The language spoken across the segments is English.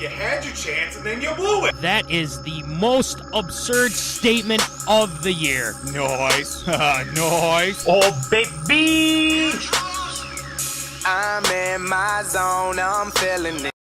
You had your chance and then you blew it. That is the most absurd statement of the year. Nice. Nice. Oh, baby. I'm in my zone, I'm feeling it.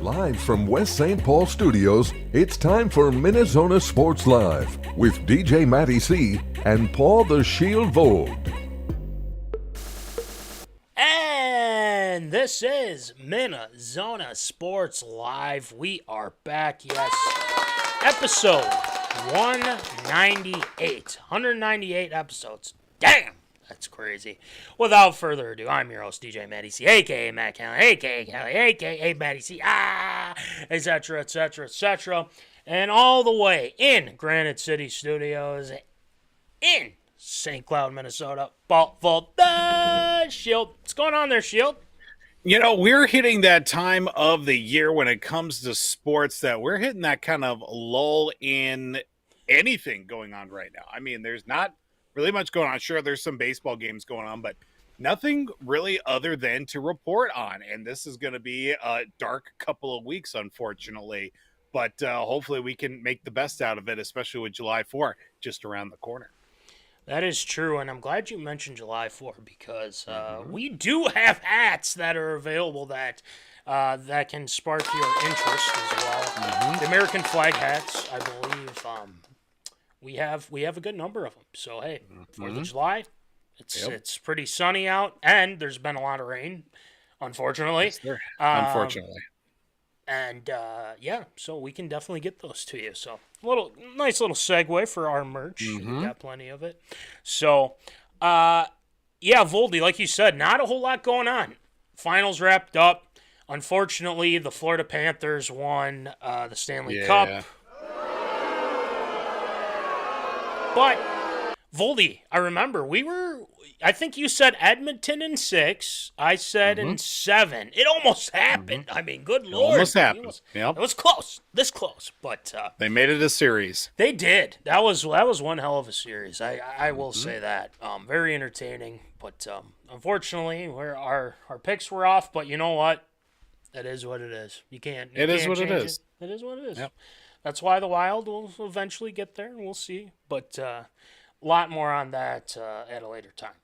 Live from West St. Paul Studios, it's time for MinneZona Sports Live with DJ Matty C and Paul the Shield Vold. And this is MinneZona Sports Live. We are back, yes. Episode 198. 198 episodes. Damn! That's crazy. Without further ado, I'm your host, DJ Matty C, a.k.a. Matt Kelly, a.k.a. Kelly, a.k.a. Matty C, etc., etc., etc. And all the way in Granite City Studios in St. Cloud, Minnesota, Vault the Shield. What's going on there, Shield? You know, we're hitting that time of the year when it comes to sports that we're hitting that kind of lull in anything going on right now. I mean, there's not really much going on. Sure, there's some baseball games going on, but nothing really other than to report on. And this is going to be a dark couple of weeks, unfortunately. But hopefully we can make the best out of it, especially with July 4 just around the corner. That is true, and I'm glad you mentioned July 4 because we do have hats that are available that can spark your interest as well. The American flag hats, I believe, we have a good number of them. So hey, 4th of July, it's pretty sunny out, and there's been a lot of rain, unfortunately. Yes, unfortunately. And so we can definitely get those to you. So nice little segue for our merch. We got plenty of it. So Voldy, like you said, not a whole lot going on. Finals wrapped up. Unfortunately, the Florida Panthers won the Stanley Cup. But, Voldy, I remember, I think you said Edmonton in 6. I said in 7. It almost happened. I mean, good Lord. Almost happened. It was close. This close. But they made it a series. They did. That was one hell of a series. I will say that. Very entertaining. But unfortunately, our picks were off. But you know what? It is what it is. You can't. It is what it change is. It is what it is. Yep. That's why the Wild will eventually get there, and we'll see. But a lot more on that at a later time.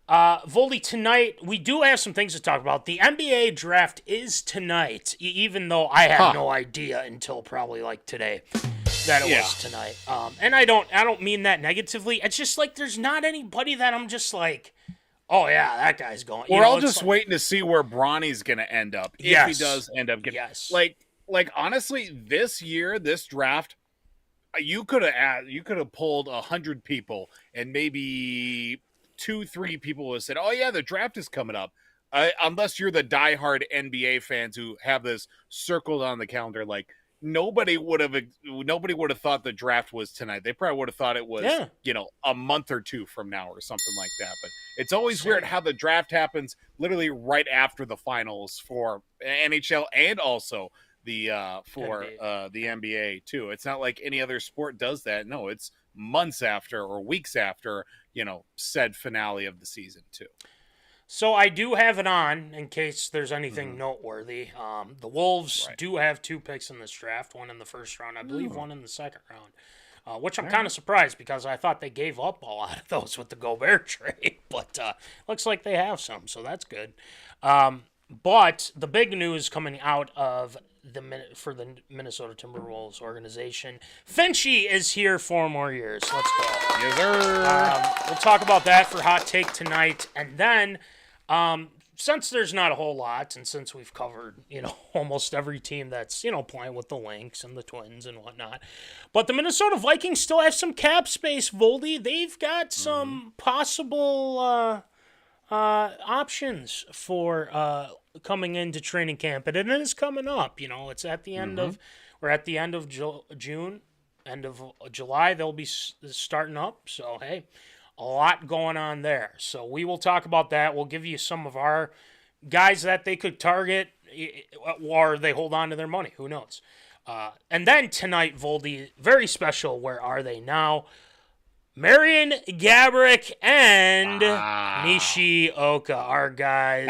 Voldy, tonight, we do have some things to talk about. The NBA draft is tonight, even though I had no idea until probably like today that it was tonight. And I don't mean that negatively. It's just like there's not anybody that I'm just like, oh yeah, that guy's going. We're all just waiting to see where Bronny's going to end up. If he does end up getting like honestly, this year, this draft, you could have pulled 100 people and maybe 2-3 people have said, "Oh yeah, the draft is coming up." Unless you're the diehard NBA fans who have this circled on the calendar, like nobody would have thought the draft was tonight. They probably would have thought it was, a month or two from now or something like that. But it's always weird how the draft happens literally right after the finals for NHL and also the NBA too. It's not like any other sport does that. No, it's months after or weeks after, said finale of the season too. So I do have it on in case there's anything noteworthy. The Wolves do have 2 picks in this draft, one in the first round, I believe one in the second round, which I'm kind of surprised because I thought they gave up a lot of those with the Gobert trade, but looks like they have some, so that's good. But the big news coming out of for the Minnesota Timberwolves organization, Finchy is here 4 more years. Let's go. Yes, sir. We'll talk about that for Hot Take tonight. And then, since there's not a whole lot, and since we've covered, almost every team that's, playing with the Lynx and the Twins and whatnot, but the Minnesota Vikings still have some cap space, Voldy. They've got some possible options for coming into training camp, and it is coming up. It's at the end of we're at the end of June, end of July. They'll be starting up. So hey, a lot going on there. So we will talk about that. We'll give you some of our guys that they could target, or they hold on to their money. Who knows? And then tonight, Voldy, very special. Where are they now? Mariangaborik and Nishioka, our guys.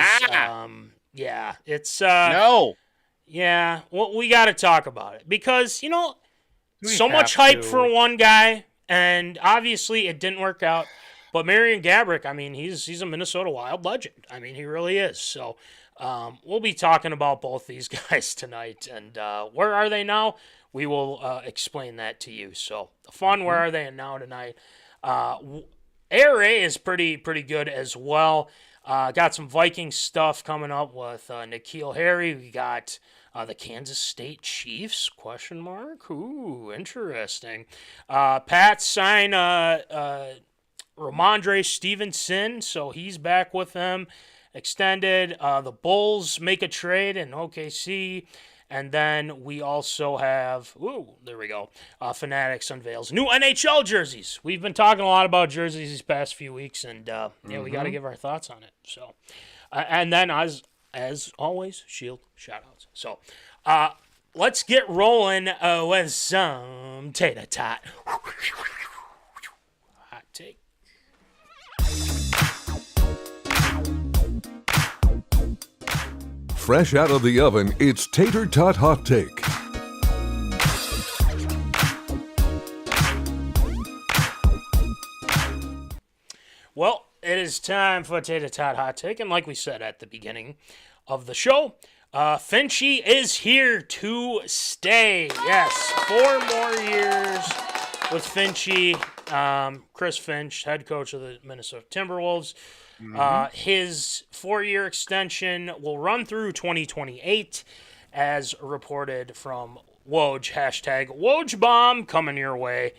It's no. Yeah, well, we got to talk about it because so much hype for one guy, and obviously it didn't work out. But Mariangaborik, I mean, he's a Minnesota Wild legend. I mean, he really is. So we'll be talking about both these guys tonight, and where are they now? We will explain that to you. So the fun, where are they now tonight? ARA is pretty good as well. Got some Viking stuff coming up with N'Keal Harry. We got the Kansas State Chiefs, ? Ooh, interesting. Pat signed rhamondrestevenson, so he's back with them. Extended. The Bulls make a trade in OKC. And then we also have, there we go, Fanatics unveils new NHL jerseys. We've been talking a lot about jerseys these past few weeks, and we got to give our thoughts on it. So, and then as always, Shield shoutouts. So, let's get rolling with some Tater Tot Hot Take. Fresh out of the oven, it's Tater Tot Hot Take. Well, it is time for Tater Tot Hot Take, and like we said at the beginning of the show, Finchy is here to stay. Yes, 4 more years with Finchy. Chris Finch, head coach of the Minnesota Timberwolves. His 4-year extension will run through 2028, as reported from Woj. Hashtag Wojbomb coming your way.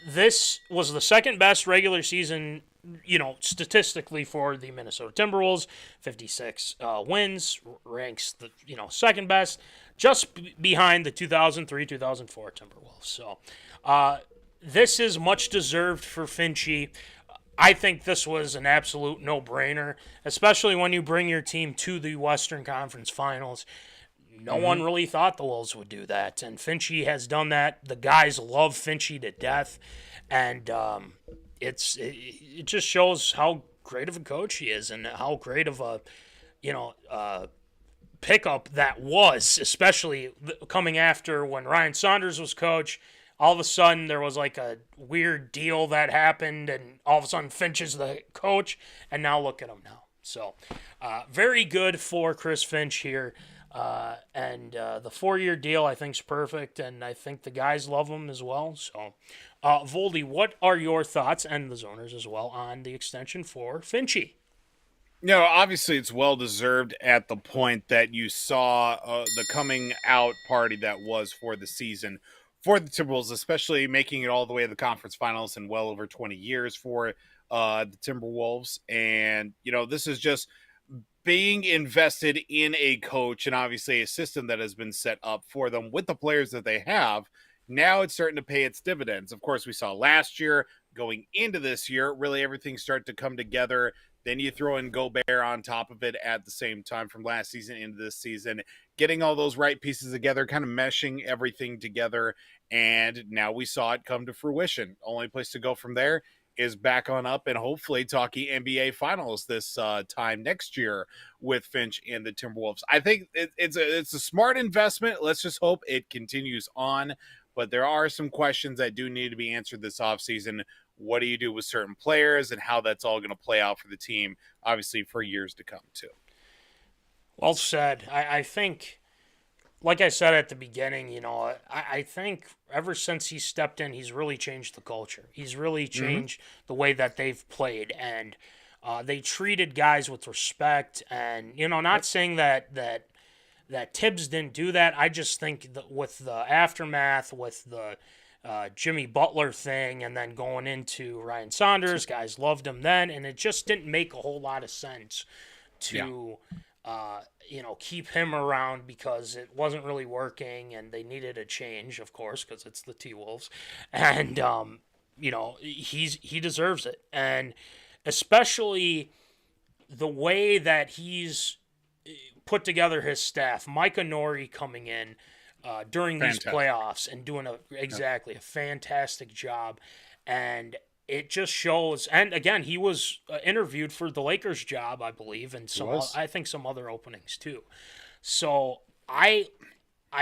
This was the second best regular season, statistically for the Minnesota Timberwolves. 56 wins, ranks the second best, just behind the 2003-2004 Timberwolves. So this is much deserved for Finchy. I think this was an absolute no-brainer, especially when you bring your team to the Western Conference Finals. No one really thought the Wolves would do that, and Finchy has done that. The guys love Finchy to death, and it just shows how great of a coach he is and how great of a pickup that was, especially coming after when Ryan Saunders was coach. All of a sudden, there was like a weird deal that happened, and all of a sudden, Finch is the coach, and now look at him now. So, very good for Chris Finch here. And the 4-year deal, I think, is perfect, and I think the guys love him as well. So, Voldy, what are your thoughts, and the Zoners as well, on the extension for Finchy? No, obviously it's well-deserved at the point that you saw the coming out party that was for the season for the Timberwolves, especially making it all the way to the conference finals in well over 20 years for the Timberwolves. And, this is just being invested in a coach and obviously a system that has been set up for them with the players that they have. Now it's starting to pay its dividends. Of course, we saw last year going into this year, really everything start to come together. Then you throw in Gobert on top of it at the same time from last season into this season, getting all those right pieces together, kind of meshing everything together. And now we saw it come to fruition. Only place to go from there is back on up and hopefully talking NBA finals this time next year with Finch and the Timberwolves. I think it's a smart investment. Let's just hope it continues on. But there are some questions that do need to be answered this offseason. What do you do with certain players and how that's all going to play out for the team, obviously, for years to come, too. Well said. I think, like I said at the beginning, I think ever since he stepped in, he's really changed the culture. He's really changed the way that they've played. And they treated guys with respect. And, not saying that Tibbs didn't do that. I just think that with the aftermath, with the Jimmy Butler thing, and then going into Ryan Saunders, guys loved him then, and it just didn't make a whole lot of sense to, keep him around because it wasn't really working, and they needed a change, of course, because it's the T-Wolves, and he deserves it, and especially the way that he's put together his staff. Micah Nori coming in during these playoffs and doing a fantastic job. And it just shows. And again, he was interviewed for the Lakers job, I believe, and I think some other openings too. So I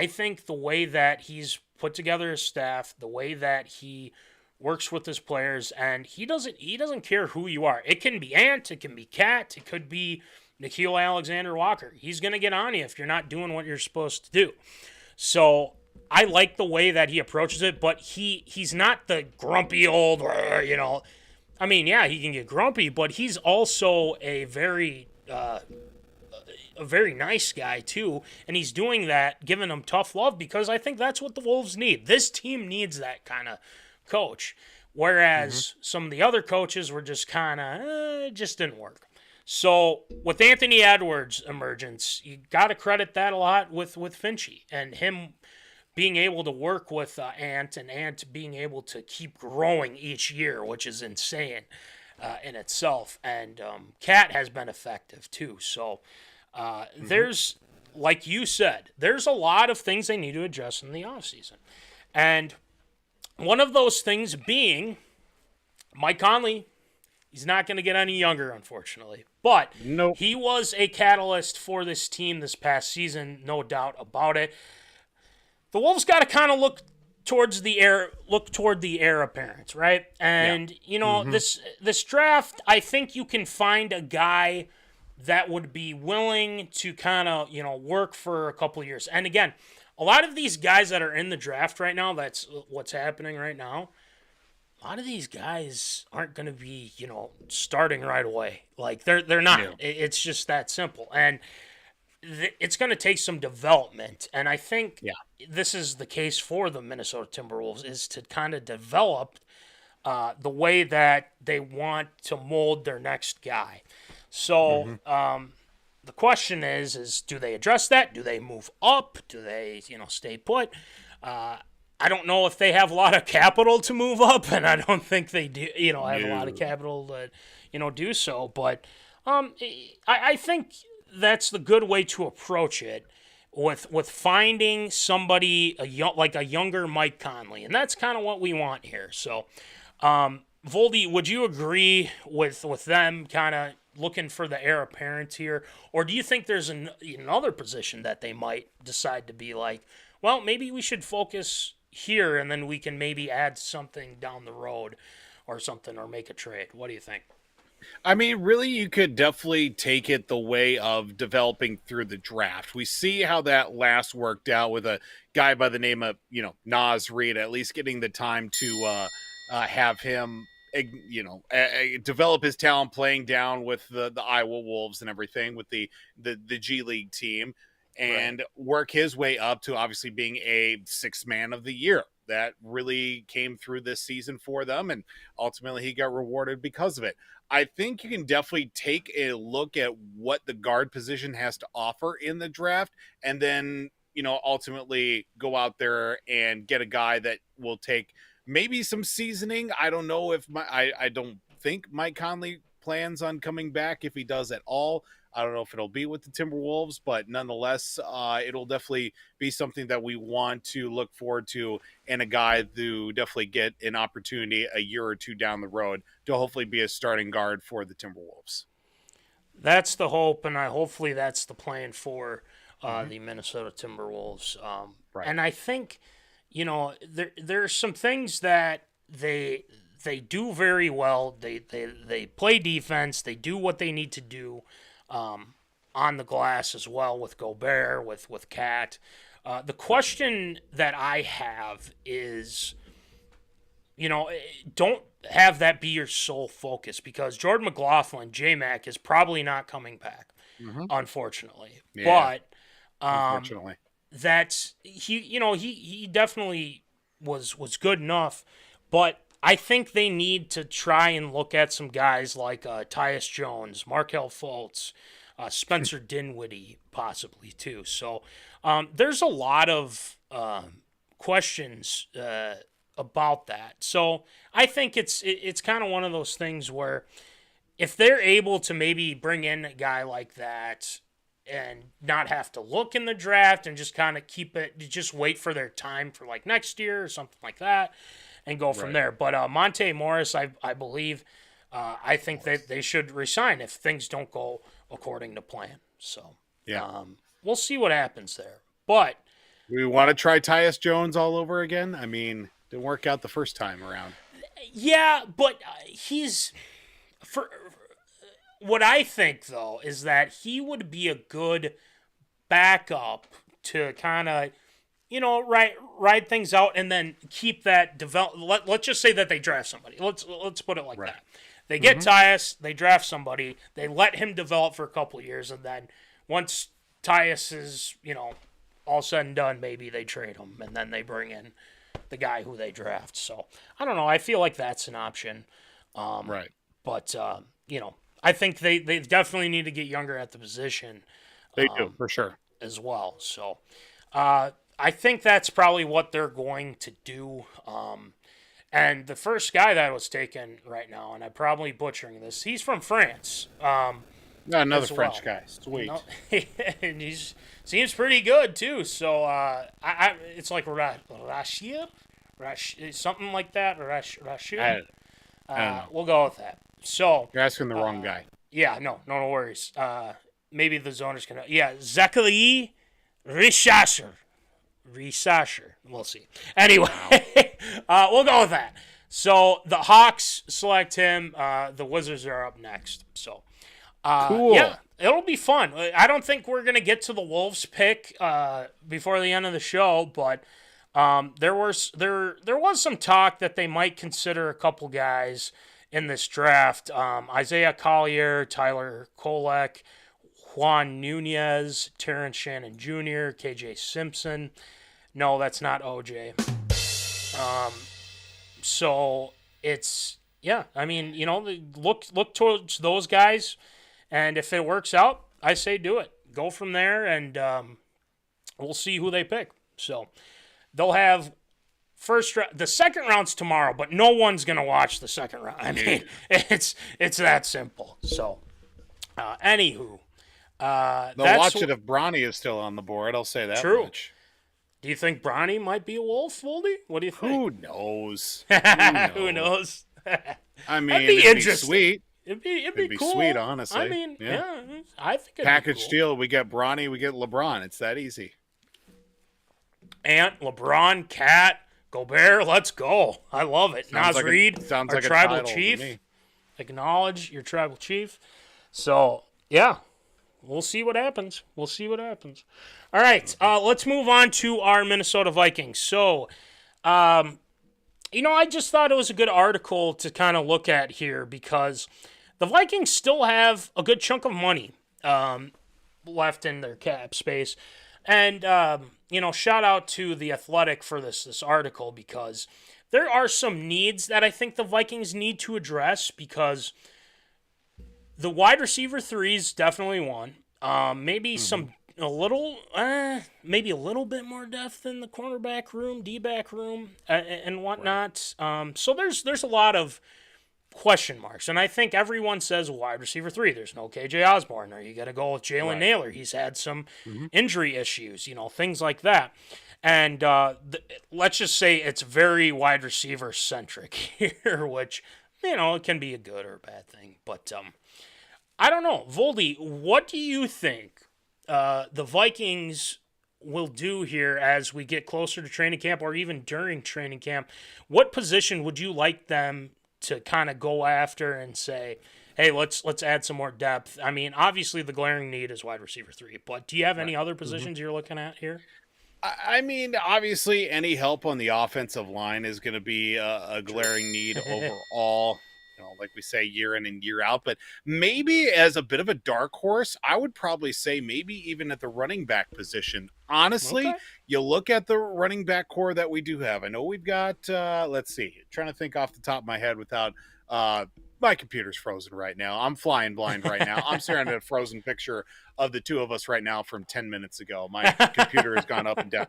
think the way that he's put together his staff, the way that he works with his players, and he doesn't care who you are. It can be Ant, it can be Cat, it could be Nickeil Alexander-Walker. He's going to get on you if you're not doing what you're supposed to do. So I like the way that he approaches it, but he's not the grumpy old, I mean, yeah, he can get grumpy, but he's also a very nice guy too, and he's doing that, giving them tough love, because I think that's what the Wolves need. This team needs that kind of coach, whereas some of the other coaches were just kind of, it just didn't work. So with Anthony Edwards' emergence, you got to credit that a lot with Finchy and him being able to work with Ant, and Ant being able to keep growing each year, which is insane in itself. And Cat has been effective too. So there's, like you said, there's a lot of things they need to address in the offseason. And one of those things being Mike Conley. He's not going to get any younger, unfortunately. But he was a catalyst for this team this past season, no doubt about it. The Wolves got to kind of look toward the heir apparent, right? And this draft, I think you can find a guy that would be willing to kind of work for a couple of years. And again, a lot of these guys that are in the draft right now, that's what's happening right now. A lot of these guys aren't going to be, starting right away. Like, they're not. Yeah. It's just that simple. And it's going to take some development. And I think this is the case for the Minnesota Timberwolves, is to kind of develop the way that they want to mold their next guy. So the question is do they address that? Do they move up? Do they, stay put? I don't know if they have a lot of capital to move up, and I don't think they do, have a lot of capital to, do so. But I think that's the good way to approach it, with finding somebody like a younger Mike Conley, and that's kind of what we want here. So, Voldy, would you agree with them kind of looking for the heir apparent here, or do you think there's another position that they might decide to be like, well, maybe we should focus here, and then we can maybe add something down the road, or something, or make a trade? What do you think? I mean, really, you could definitely take it the way of developing through the draft. We see how that last worked out with a guy by the name of, Naz Reid, at least getting the time to have him, develop his talent playing down with the Iowa Wolves and everything with the G League team, and work his way up to obviously being a sixth man of the year. That really came through this season for them, and ultimately he got rewarded because of it. I think you can definitely take a look at what the guard position has to offer in the draft, and then, ultimately go out there and get a guy that will take maybe some seasoning. I don't know if I don't think Mike Conley plans on coming back, if he does at all. I don't know if it'll be with the Timberwolves, but nonetheless, it'll definitely be something that we want to look forward to, and a guy to definitely get an opportunity a year or two down the road to hopefully be a starting guard for the Timberwolves. That's the hope, and hopefully that's the plan for the Minnesota Timberwolves. And I think, there's some things that they do very well. They play defense. They do what they need to do on the glass as well, with Gobert, with Cat. The question that I have is, don't have that be your sole focus, because Jordan McLaughlin, J-Mac, is probably not coming back, unfortunately. Yeah, but unfortunately, that's he definitely was good enough, but I think they need to try and look at some guys like Tyus Jones, Markelle Fultz, Spencer Dinwiddie, possibly too. So there's a lot of questions about that. So I think it's kind of one of those things where if they're able to maybe bring in a guy like that and not have to look in the draft and just kind of just wait for their time for like next year or something like that, and go from there. But Monte Morris, I believe, I think that they should resign if things don't go according to plan. So we'll see what happens there. But we want to try Tyus Jones all over again. I mean, didn't work out the first time around. Yeah, but he's for what I think though is that he would be a good backup to kind of, ride things out, and then keep that develop. Let's just say that they draft somebody. Let's put it like that. They get Tyus, they draft somebody, they let him develop for a couple of years, and then once Tyus is, all said and done, maybe they trade him, and then they bring in the guy who they draft. So I don't know. I feel like that's an option. But I think they definitely need to get younger at the position. They do, for sure, as well. So I think that's probably what they're going to do. And the first guy that was taken right now, and I'm probably butchering this, he's from France. Another French guy. Sweet. And he seems pretty good, too. So it's like Rashid? Something like that. Rashid? I don't know. We'll go with that. So you're asking the wrong guy. Yeah, no worries. Maybe the zoners can... Yeah, Zachary Richasher. We'll see. Anyway, we'll go with that. So the Hawks select him. The Wizards are up next. So, cool. Yeah, it'll be fun. I don't think we're gonna get to the Wolves pick before the end of the show, but there was some talk that they might consider a couple guys in this draft. Isaiah Collier, Tyler Kolek, Juan Nunez, Terrence Shannon Jr., KJ Simpson. No, that's not OJ. So it's, I mean, look towards those guys, and if it works out, I say do it. Go from there, and we'll see who they pick. So they'll have the second round's tomorrow, but no one's gonna watch the second round. I mean, it's that simple. So, anywho, they'll watch it if Bronny is still on the board. I'll say that much. Do you think Bronny might be a Wolf, Voldy? What do you think? Who knows? Who knows? I mean, That'd be it'd interesting. be sweet. It'd be be cool. sweet, honestly. I mean, yeah I think it'd Package be cool. deal. We get Bronny, we get LeBron. It's that easy. Ant, LeBron, Cat, Gobert, let's go. I love it. Sounds Nas like Reed, sounds our like a tribal title to chief. me. Acknowledge your tribal chief. So, yeah, we'll see what happens. All right, let's move on to our Minnesota Vikings. So, I just thought it was a good article to kind of look at here because the Vikings still have a good chunk of money left in their cap space. And, shout out to The Athletic for this article because there are some needs that I think the Vikings need to address because the wide receiver 3 is definitely one. Maybe maybe a little bit more depth in the cornerback room, D-back room, and whatnot. Right. So there's a lot of question marks, and I think everyone says wide receiver 3. There's no KJ Osborne, or you got to go with Jalen Naylor. He's had some injury issues, things like that. And let's just say it's very wide receiver centric here, which it can be a good or a bad thing. But I don't know, Voldy, what do you think the Vikings will do here as we get closer to training camp, or even during training camp? What position would you like them to kind of go after and say, hey, let's add some more depth? I mean, obviously the glaring need is wide receiver 3, but do you have any other positions you're looking at here? I mean, obviously, any help on the offensive line is going to be a glaring need overall. Like we say, year in and year out. But maybe as a bit of a dark horse, I would probably say maybe even at the running back position. Honestly, you look at the running back core that we do have. I know we've got, let's see, trying to think off the top of my head without, my computer's frozen right now. I'm flying blind right now. I'm staring at a frozen picture of the two of us right now from 10 minutes ago. My computer has gone up and down.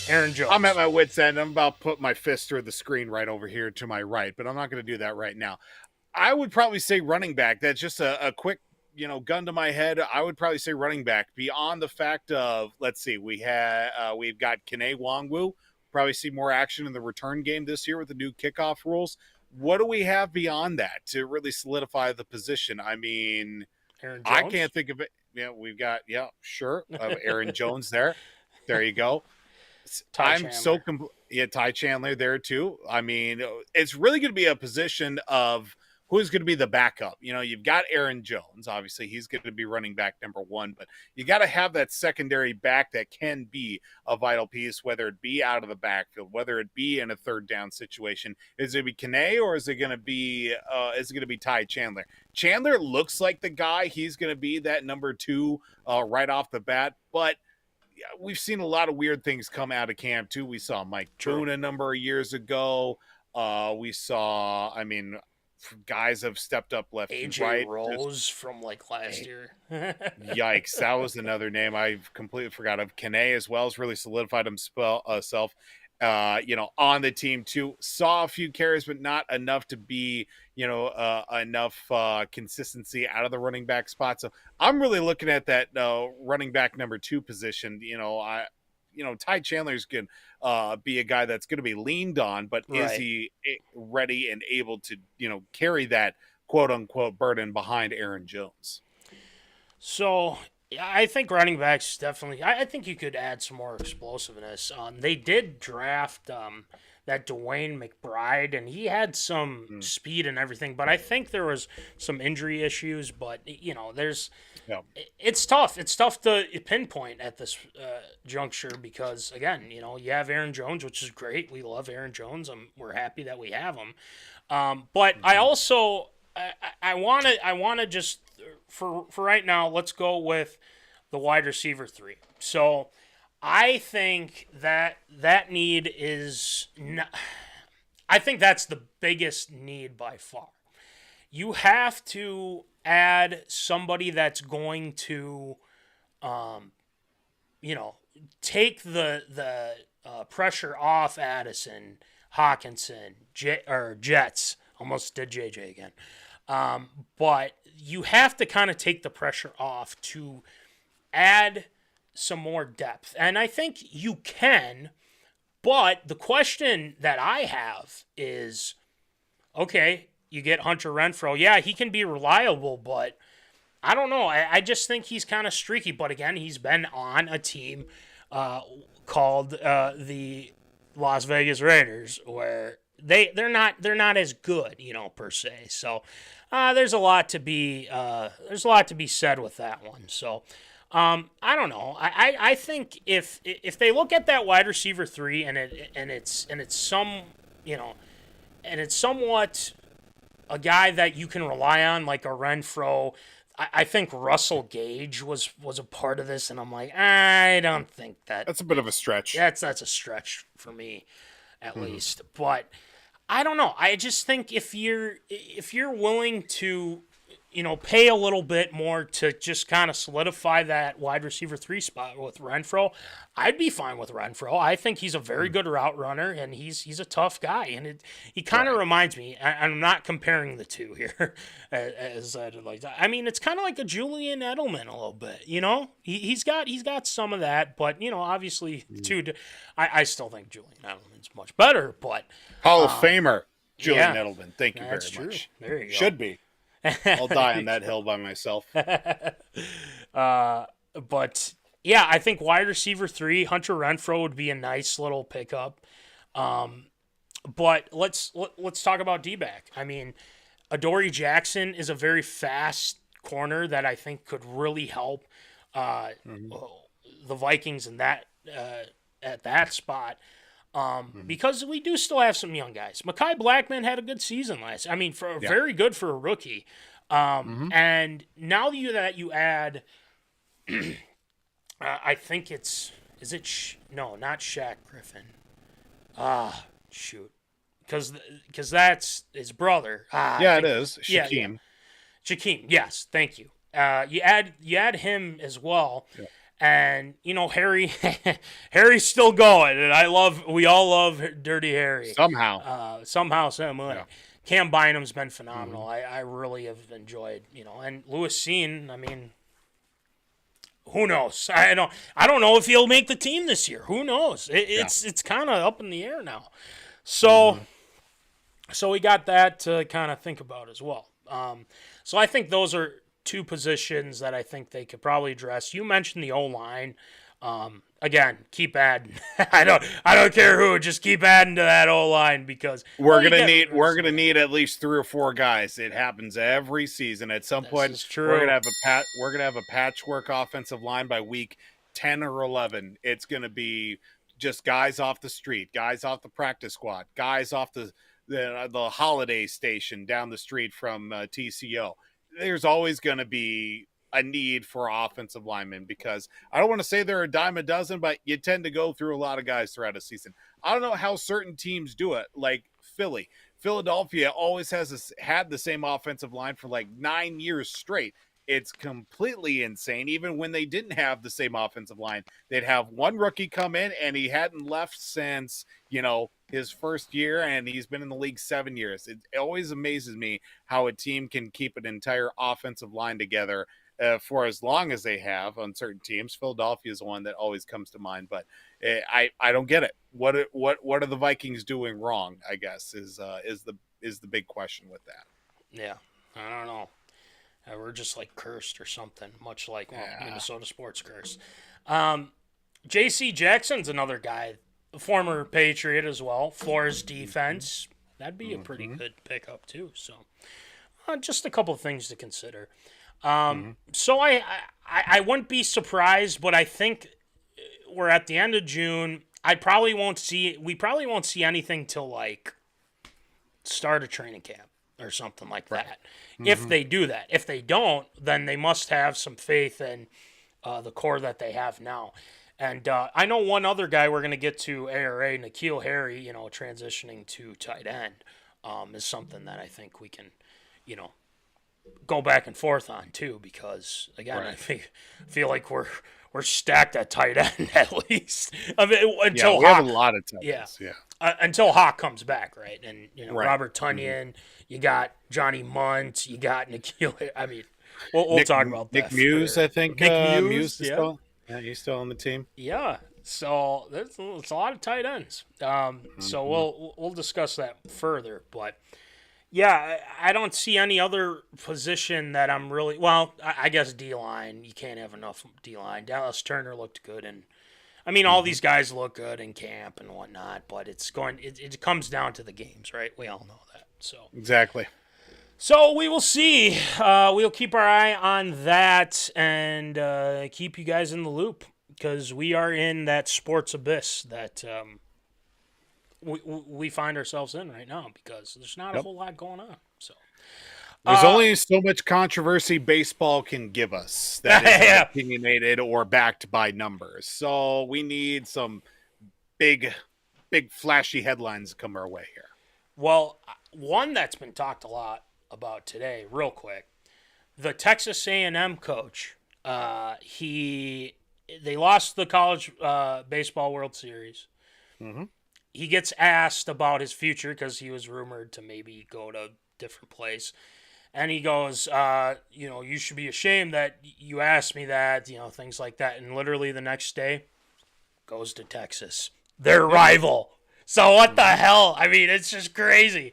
Aaron Jones. I'm at my wit's end. I'm about to put my fist through the screen right over here to my right, but I'm not going to do that right now. I would probably say running back. That's just a quick, gun to my head. I would probably say running back beyond the fact of, let's see, we've got Kene Nwangwu. Probably see more action in the return game this year with the new kickoff rules. What do we have beyond that to really solidify the position? I mean, Aaron Jones? I can't think of it. Yeah, we've got, Aaron Jones there. There you go. Ty Chandler there too. I mean, it's really going to be a position of who's going to be the backup. You've got Aaron Jones. Obviously, he's going to be running back number 1, but you got to have that secondary back that can be a vital piece, whether it be out of the backfield, whether it be in a third down situation. Is it going to be Kene, or is it going to be Ty Chandler? Chandler looks like the guy. He's going to be that number 2 right off the bat, but we've seen a lot of weird things come out of camp too. We saw Mike Boone a number of years ago. We saw, guys have stepped up left and right. AJ Rose from last year. Yikes. That was another name I've completely forgot of. Kene as well has really solidified himself, on the team too. Saw a few carries, but not enough to be, enough consistency out of the running back spot. So I'm really looking at that running back number 2 position. Ty Chandler's going to be a guy that's going to be leaned on, but is he ready and able to, carry that quote unquote burden behind Aaron Jones? So I think running backs definitely. I think you could add some more explosiveness. They did draft that Dwayne McBride, and he had some speed and everything, but I think there was some injury issues. But it's tough. It's tough to pinpoint at this juncture because again, you have Aaron Jones, which is great. We love Aaron Jones. We're happy that we have him. But I also I want to just for right now, let's go with the wide receiver 3. So I think that need is I think that's the biggest need by far. You have to add somebody that's going to take the pressure off Addison, Hawkinson, Jets. Almost did JJ again. But you have to kind of take the pressure off to add some more depth. And I think you can, but the question that I have is, okay, you get Hunter Renfrow. Yeah, he can be reliable, but I don't know. I just think he's kind of streaky. But again, he's been on a team called the Las Vegas Raiders, where they're not as good, per se. So there's a lot to be said with that one. So I don't know. I think if they look at that wide receiver 3 and it's somewhat a guy that you can rely on, like a Renfrow. I think Russell Gage was a part of this, and I'm like, I don't think that's a bit of a stretch. That's a stretch for me, at least. But I don't know. I just think if you're willing to, pay a little bit more to just kind of solidify that wide receiver 3 spot with Renfrow, I'd be fine with Renfrow. I think he's a very good route runner, and he's a tough guy. And he kind of reminds me, I'm not comparing the two here, as I'd like that. I mean, it's kind of like a Julian Edelman a little bit, He's got some of that, but, obviously, I still think Julian Edelman's much better, but... Hall of Famer, Julian Edelman. Thank you very true. much. There you go. Should be. I'll die on that hill by myself. But yeah, I think wide receiver 3, Hunter Renfrow would be a nice little pickup. But let's talk about D-back. I mean, Adoree Jackson is a very fast corner that I think could really help the Vikings in that at that spot. Because we do still have some young guys. Mekhi Blackman had a good season last. I mean, very good for a rookie. And now that you add, I think no, not Shaq Griffin. Shoot, because that's his brother. It is Shaquem. Yeah. Shaquem, yes, thank you. You add him as well. Yeah. And, Harry's still going, and we all love Dirty Harry. Somehow, some way. Yeah. Cam Bynum's been phenomenal. I really have enjoyed, and Lewis Cine, I mean, who knows? I don't know if he'll make the team this year. Who knows? It's kind of up in the air now. So we got that to kind of think about as well. So I think those are two positions that I think they could probably address. You mentioned the O-line. Again, keep adding. I don't care who, just keep adding to that O-line because we're gonna need at least 3 or 4 guys. It happens every season. At some point, we're gonna have a patchwork offensive line by week 10 or 11. It's gonna be just guys off the street, guys off the practice squad, guys off the holiday station down the street from TCO. There's always going to be a need for offensive linemen because I don't want to say they're a dime a dozen, but you tend to go through a lot of guys throughout a season. I don't know how certain teams do it, like Philadelphia always had the same offensive line for like 9 years straight. It's completely insane. Even when they didn't have the same offensive line, they'd have one rookie come in and he hadn't left since, his first year, and he's been in the league 7 years. It always amazes me how a team can keep an entire offensive line together for as long as they have on certain teams. Philadelphia is one that always comes to mind, but I don't get it. What are the Vikings doing wrong? I guess is the big question with that. Yeah, I don't know. We're just like cursed or something, much like Minnesota sports curse. J.C. Jackson's another guy, a former Patriot as well, for his defense. That'd be a pretty good pickup too. So, just a couple of things to consider. So I wouldn't be surprised, but I think we're at the end of June. We probably won't see anything till like start a training camp or something like that. If they do that. If they don't, then they must have some faith in the core that they have now. And I know one other guy we're going to get to, ARA, N'Keal Harry, transitioning to tight end is something that I think we can, go back and forth on too, because again, I feel like we're stacked at tight end at least. Until we have a lot of tight ends. Until Hawk comes back, right? And Robert Tunyon, you got Johnny Munt, you got N'Keal. I mean, we'll talk about Nick that. Muse, I think. Nick Muse is still. Yeah, he's still on the team. Yeah, so it's a lot of tight ends. So we'll discuss that further, but Yeah, I don't see any other position that I'm really well. I guess D-line. You can't have enough D-line. Dallas Turner looked good, and I mean all these guys look good in camp and whatnot. But it comes down to the games, right? We all know that. So Exactly. So we will see. We'll keep our eye on that and keep you guys in the loop because we are in that sports abyss that we find ourselves in right now because there's not a whole lot going on. So there's only so much controversy baseball can give us that is Yeah. opinionated or backed by numbers. So we need some big flashy headlines to come our way here. Well, one that's been talked a lot about today, real quick, the Texas A&M coach. They lost the college baseball World Series. Mm-hmm. He gets asked about his future because he was rumored to maybe go to a different place. And he goes, you should be ashamed that you asked me that, things like that. And literally the next day, goes to Texas, their rival. So what the hell? I mean, it's just crazy.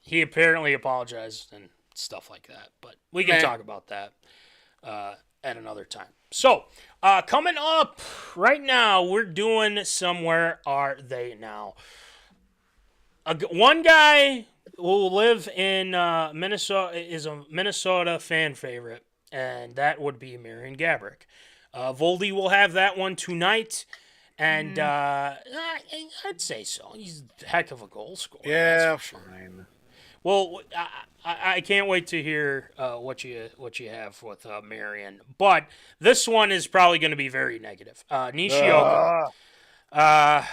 He apparently apologized and stuff like that. But we can talk about that at another time. So, coming up right now, we're doing Somewhere Are They Now? One guy who live in Minnesota is a Minnesota fan favorite, and that would be mariangaborik. Voldy will have that one tonight, and I'd say so. He's a heck of a goal scorer. Yeah, fine. Well, I can't wait to hear what you have with Marian. But this one is probably going to be very negative. Nishioka. A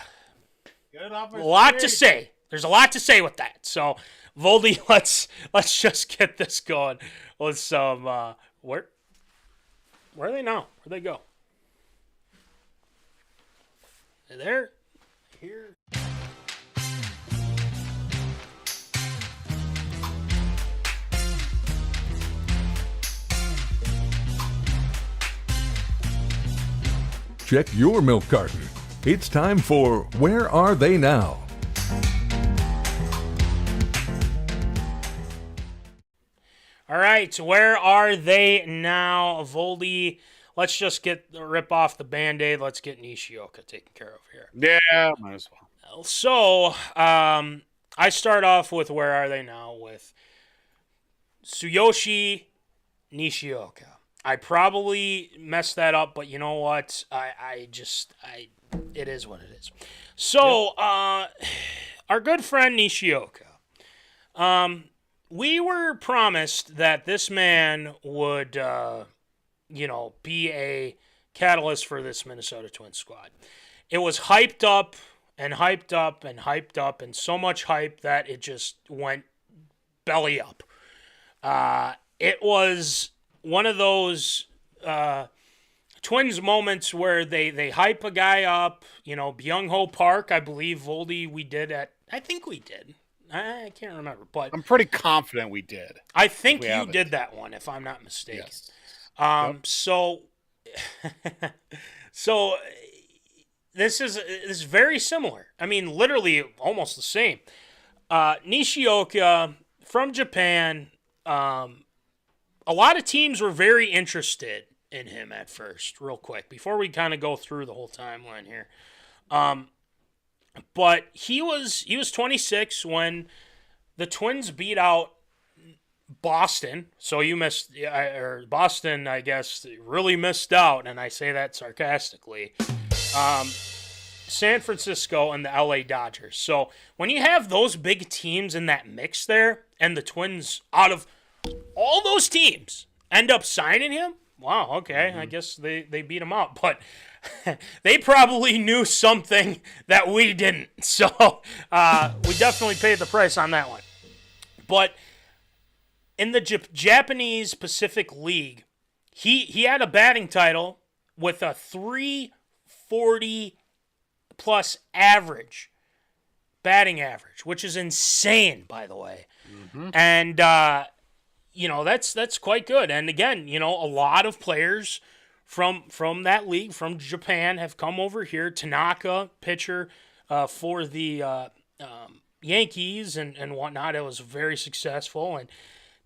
lot to say. There's a lot to say with that. So, Voldy, let's just get this going with some where are they now? Where'd they go? They're there. Here. Check your milk carton. It's time for Where Are They Now? All right, where are they now, Voldy? Let's just rip off the Band-Aid. Let's get Nishioka taken care of here. Yeah, might as well. So, I start off with where are they now with Tsuyoshi Nishioka. I probably messed that up, but you know what? It is what it is. So, our good friend Nishioka, we were promised that this man would, be a catalyst for this Minnesota Twins squad. It was hyped up and hyped up and hyped up and so much hype that it just went belly up. It was one of those Twins moments where they hype a guy up, Byung-Ho Park, I believe, Voldy, I think we did. I can't remember, but I'm pretty confident we did. I think you did that one, if I'm not mistaken. Yes. So this is very similar. I mean, literally almost the same. Nishioka from Japan. A lot of teams were very interested in him at first, real quick, before we kind of go through the whole timeline here. But he was 26 when the Twins beat out Boston. So you missed, or Boston, I guess, really missed out, and I say that sarcastically. San Francisco and the LA Dodgers. So when you have those big teams in that mix there, and the Twins, out of all those teams, end up signing him, wow, okay, I guess they beat him out. But they probably knew something that we didn't. So we definitely paid the price on that one. But in the Japanese Pacific League, he had a batting title with a 340 plus average, batting average, which is insane, by the way. And that's quite good. And again, a lot of players from that league, from Japan, have come over here. Tanaka, pitcher for the Yankees and whatnot. It was very successful, and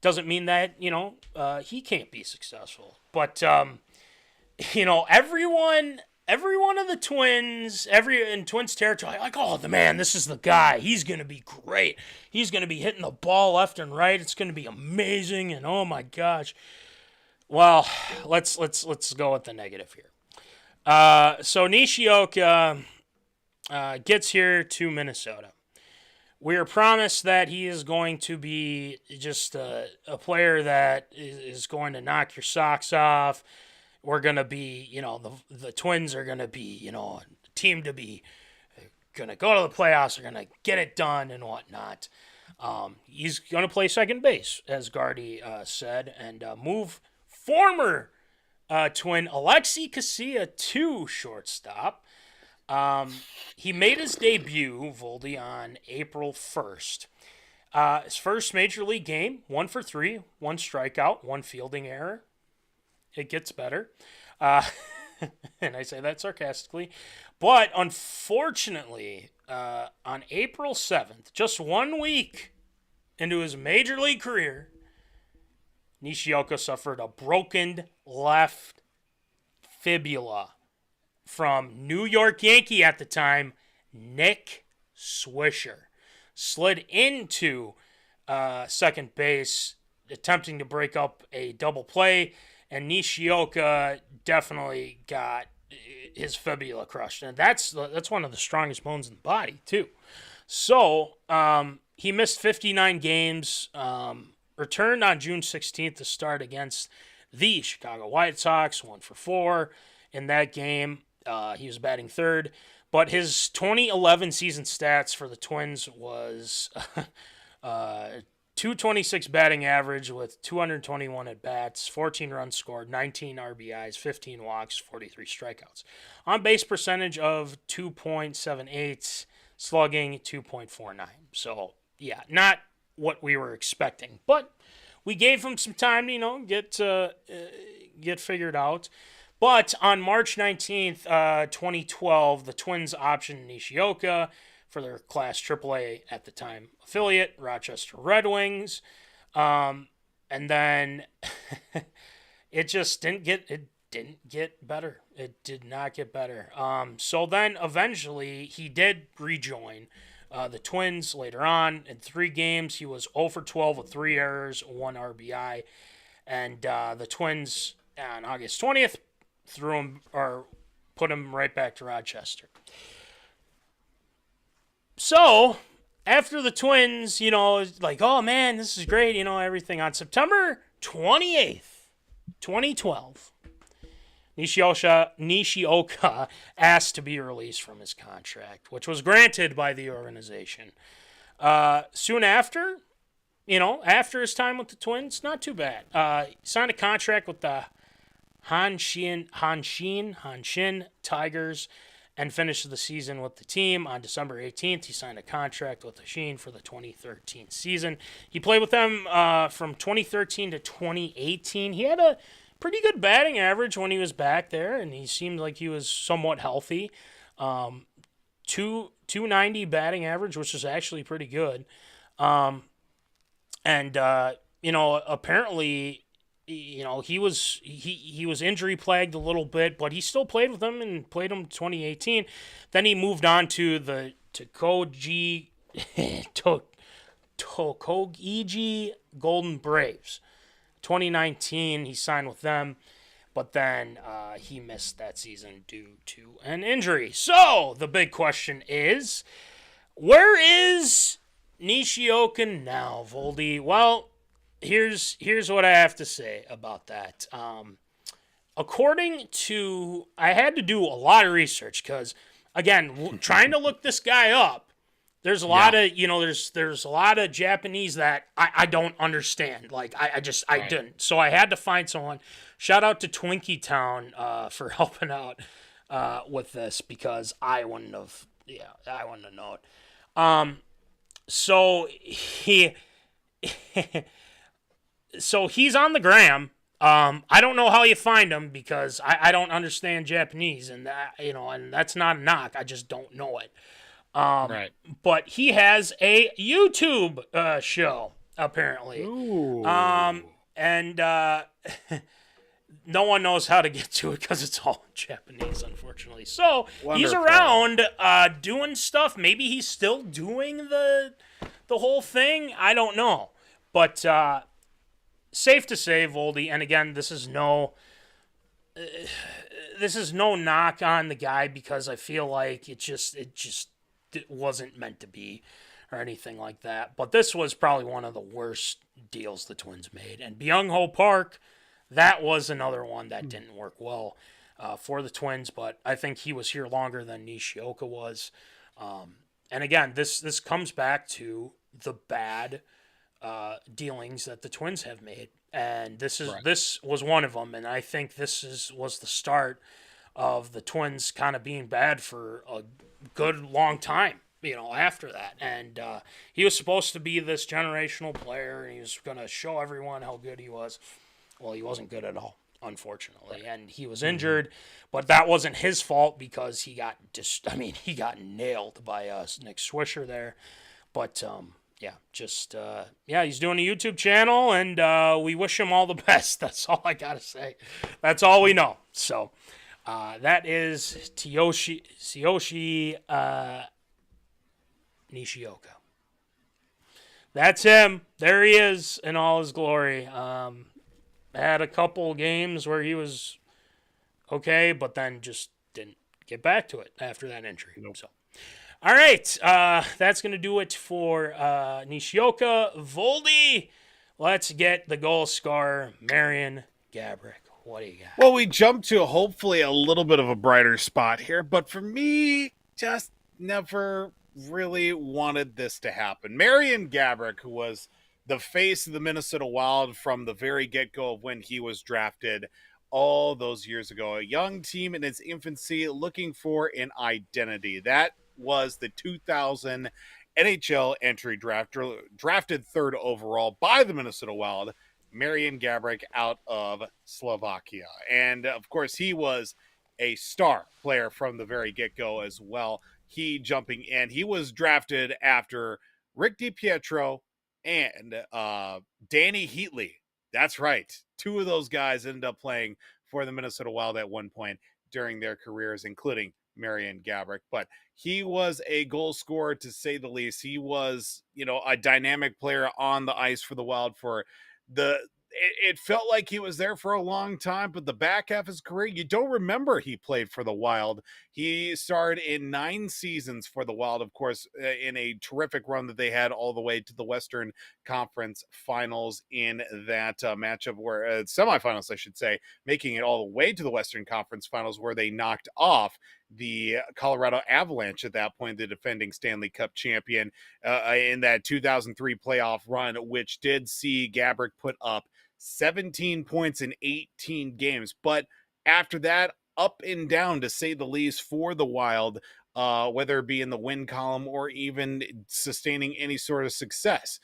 doesn't mean that, he can't be successful. But, every one of the Twins, in Twins territory, like, oh, this is the guy. He's going to be great. He's going to be hitting the ball left and right. It's going to be amazing, and oh my gosh. Well, let's go with the negative here. So Nishioka gets here to Minnesota. We are promised that he is going to be just a player that is going to knock your socks off. We're going to be, the Twins are going to be, a team to be going to go to the playoffs. They're going to get it done and whatnot. He's going to play second base, as Gardy said, and move former Twin alexcaruso to shortstop. He made his debut, Voldy, on April 1st. His first major league game, 1 for 3, 1 strikeout, 1 fielding error. It gets better. And I say that sarcastically. But unfortunately, on April 7th, just 1 week into his major league career, Nishioka suffered a broken left fibula from New York Yankee at the time, Nick Swisher. Slid into second base, attempting to break up a double play, and Nishioka definitely got his fibula crushed. And that's one of the strongest bones in the body, too. So, he missed 59 games, returned on June 16th to start against the Chicago White Sox, 1 for 4 in that game. He was batting third, but his 2011 season stats for the Twins was 226 batting average with 221 at-bats, 14 runs scored, 19 RBIs, 15 walks, 43 strikeouts. On-base percentage of 2.78, slugging 2.49. So, yeah, not what we were expecting, but we gave him some time to, get figured out. But on March 19th, 2012, the Twins optioned Nishioka for their Class AAA at the time affiliate, Rochester Red Wings. And then it just didn't get better. It did not get better. So then eventually he did rejoin the Twins later on. In 3 games, he was 0 for 12 with 3 errors, 1 RBI. And the Twins on August 20th put him right back to Rochester. So, after the Twins, like, oh man, this is great, everything. On September 28th, 2012, Nishioka asked to be released from his contract, which was granted by the organization. Soon after, after his time with the Twins, not too bad. He signed a contract with the Hanshin Tigers and finished the season with the team. On December 18th, he signed a contract with Hanshin for the 2013 season. He played with them from 2013 to 2018. He had a pretty good batting average when he was back there, and he seemed like he was somewhat healthy. 290 batting average, which is actually pretty good. Apparently, he was injury plagued a little bit, but he still played with them and played them in 2018. Then he moved on to the Tokogi Golden Braves. 2019, he signed with them, but then he missed that season due to an injury. So the big question is, where is Nishioka now, Voldy? Well, here's what I have to say about that. According to, I had to do a lot of research because, again, trying to look this guy up, there's a lot of, there's a lot of Japanese that I don't understand. Like, I didn't. So I had to find someone. Shout out to Twinkie Town for helping out with this because I wouldn't have known. So he's on the gram. I don't know how you find him because I don't understand Japanese, and and that's not a knock. I just don't know it. Right. But he has a YouTube show apparently. Ooh. And no one knows how to get to it because it's all in Japanese, unfortunately. So he's Wonderful. around doing stuff. Maybe he's still doing the whole thing. I don't know, but safe to say, Voldy. And again, this is no knock on the guy because I feel like it wasn't meant to be or anything like that. But this was probably one of the worst deals the Twins made. And Byung-ho Park, that was another one that didn't work well for the Twins. But I think he was here longer than Nishioka was. And again, this comes back to the bad dealings that the Twins have made. And this was one of them. And I think this was the start of the Twins kind of being bad for a good long time, after that. And he was supposed to be this generational player, and he was going to show everyone how good he was. Well, he wasn't good at all, unfortunately. And he was injured, but that wasn't his fault because he got nailed by Nick Swisher there. But he's doing a YouTube channel, and we wish him all the best. That's all I got to say. That's all we know. So that is Tsuyoshi Nishioka. That's him. There he is in all his glory. Had a couple games where he was okay, but then just didn't get back to it after that injury. Nope. So, all right, that's going to do it for Nishioka. Voldy, let's get the goal scorer, Mariangaborik. What do you got? Well, we jumped to hopefully a little bit of a brighter spot here, but for me, just never really wanted this to happen. Mariangaborik, who was the face of the Minnesota Wild from the very get-go of when he was drafted all those years ago, a young team in its infancy looking for an identity. That was the 2000 NHL entry draft, drafted third overall by the Minnesota Wild, Mariangaborik out of Slovakia. And of course, he was a star player from the very get-go as well. He jumping in. He was drafted after Rick DiPietro and Danny Heatley. That's right. Two of those guys ended up playing for the Minnesota Wild at one point during their careers, including Mariangaborik. But he was a goal scorer, to say the least. He was, a dynamic player on the ice for the Wild for it felt like he was there for a long time, but the back half of his career, you don't remember he played for the Wild. He starred in 9 seasons for the Wild, of course, in a terrific run that they had all the way to the Western Conference Finals in that matchup where semifinals, I should say, making it all the way to the Western Conference Finals where they knocked off the Colorado Avalanche at that point, the defending Stanley Cup champion, in that 2003 playoff run, which did see Gaborik put up 17 points in 18 games. But after that, up and down, to say the least, for the Wild, whether it be in the win column or even sustaining any sort of success.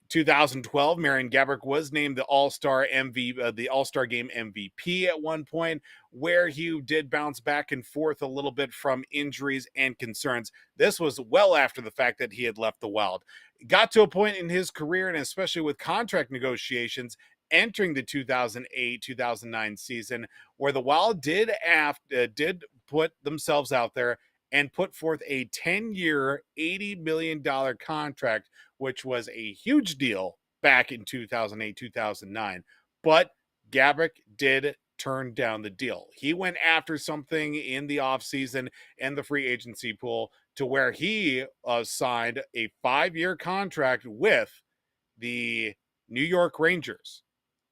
2012, Mariangaborik was named the All-Star MVP, the All-Star Game MVP at one point, where he did bounce back and forth a little bit from injuries and concerns. This was well after the fact that he had left the Wild. Got to a point in his career, and especially with contract negotiations, entering the 2008-2009 season, where the Wild did put themselves out there and put forth a 10-year, $80 million contract, which was a huge deal back in 2008-2009. But Gaborik did turn down the deal. He went after something in the offseason and the free agency pool to where he signed a 5-year contract with the New York Rangers.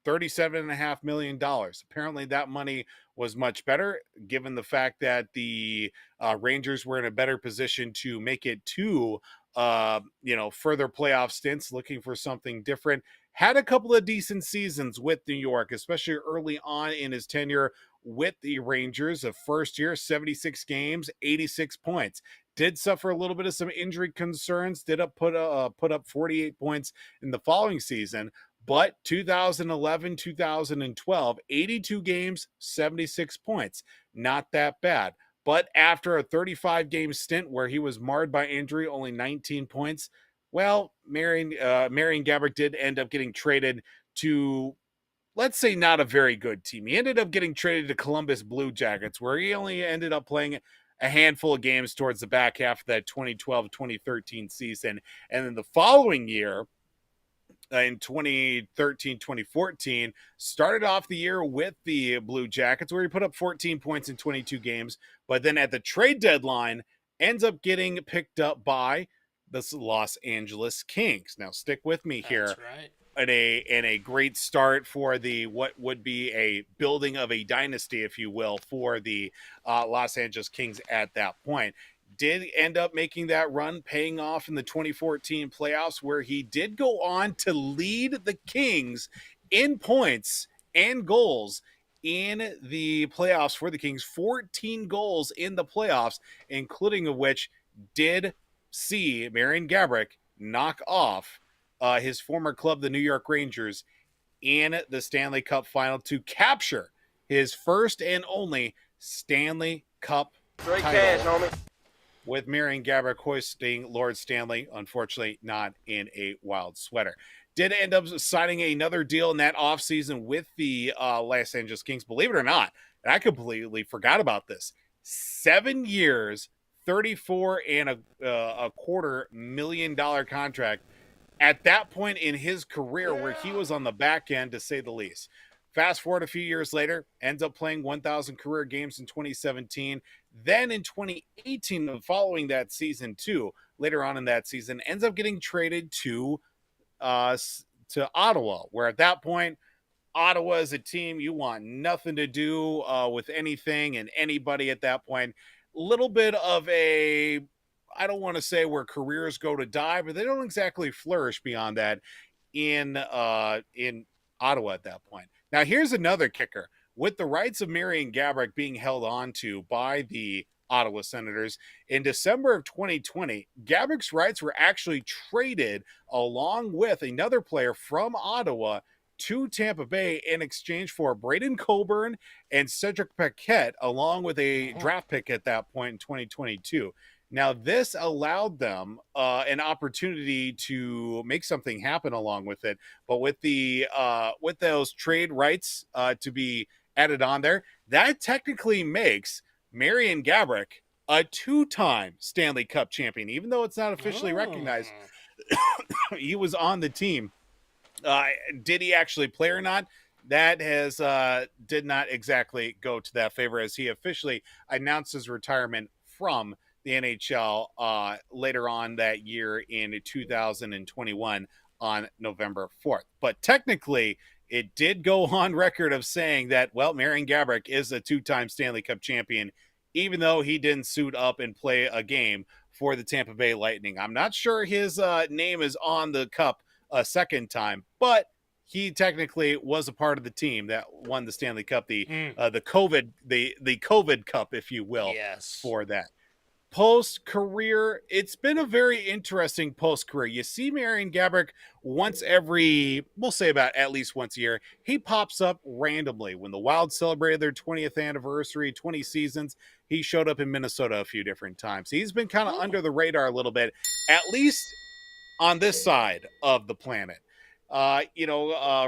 $37.5 million. Apparently that money was much better, given the fact that the Rangers were in a better position to make it to further playoff stints, looking for something different. Had a couple of decent seasons with New York, especially early on in his tenure with the Rangers. A first year, 76 games, 86 points. Did suffer a little bit of some injury concerns. Did put up 48 points in the following season. But 2011, 2012, 82 games, 76 points. Not that bad. But after a 35-game stint where he was marred by injury, only 19 points, well, Marian Gaborik did end up getting traded to, let's say, not a very good team. He ended up getting traded to Columbus Blue Jackets, where he only ended up playing a handful of games towards the back half of that 2012-2013 season. And then the following year, in 2013-2014, started off the year with the Blue Jackets, where he put up 14 points in 22 games, but then at the trade deadline ends up getting picked up by the Los Angeles Kings. Now stick with me here. That's right. In a great start for the what would be a building of a dynasty, if you will, for the Los Angeles Kings at that point. Did end up making that run, paying off in the 2014 playoffs, where he did go on to lead the Kings in points and goals in the playoffs for the Kings. 14 goals in the playoffs, including of which did see Marian Gaborik knock off his former club, the New York Rangers, in the Stanley Cup final to capture his first and only Stanley Cup Straight title. cash, homie. With Marian Gaborik hoisting Lord Stanley, unfortunately not in a wild sweater. Did end up signing another deal in that offseason with the Los Angeles Kings, believe it or not, and I completely forgot about this. 7 years, $34.25 million contract at that point in his career, where he was on the back end, to say the least. Fast forward a few years later, ends up playing 1,000 career games in 2017. Then in 2018, following that season too, later on in that season, ends up getting traded to Ottawa, where at that point, Ottawa is a team you want nothing to do with anything and anybody at that point. Little bit of a, I don't want to say where careers go to die, but they don't exactly flourish beyond that in Ottawa at that point. Now, here's another kicker. With the rights of Marian Gaborik being held on to by the Ottawa Senators, in December of 2020, Gaborik's rights were actually traded along with another player from Ottawa to Tampa Bay in exchange for Braden Coburn and Cedric Paquette, along with a draft pick at that point in 2022. Now, this allowed them an opportunity to make something happen along with it. But with the with those trade rights to be added on there, that technically makes Marian Gaborik a two-time Stanley Cup champion, even though it's not officially recognized. He was on the team. Did he actually play or not? That has did not exactly go to that favor, as he officially announced his retirement from the NHL later on that year in 2021 on November 4th. But technically, it did go on record of saying that, well, Marian Gaborik is a two-time Stanley Cup champion, even though he didn't suit up and play a game for the Tampa Bay Lightning. I'm not sure his name is on the cup a second time, but he technically was a part of the team that won the Stanley Cup, the COVID Cup, if you will, Yes. for that. Post-career, it's been a very interesting post-career. You see Marian Gaborik once every, we'll say about at least once a year. He pops up randomly. When the Wild celebrated their 20th anniversary, 20 seasons, he showed up in Minnesota a few different times. He's been kind of under the radar a little bit, at least on this side of the planet.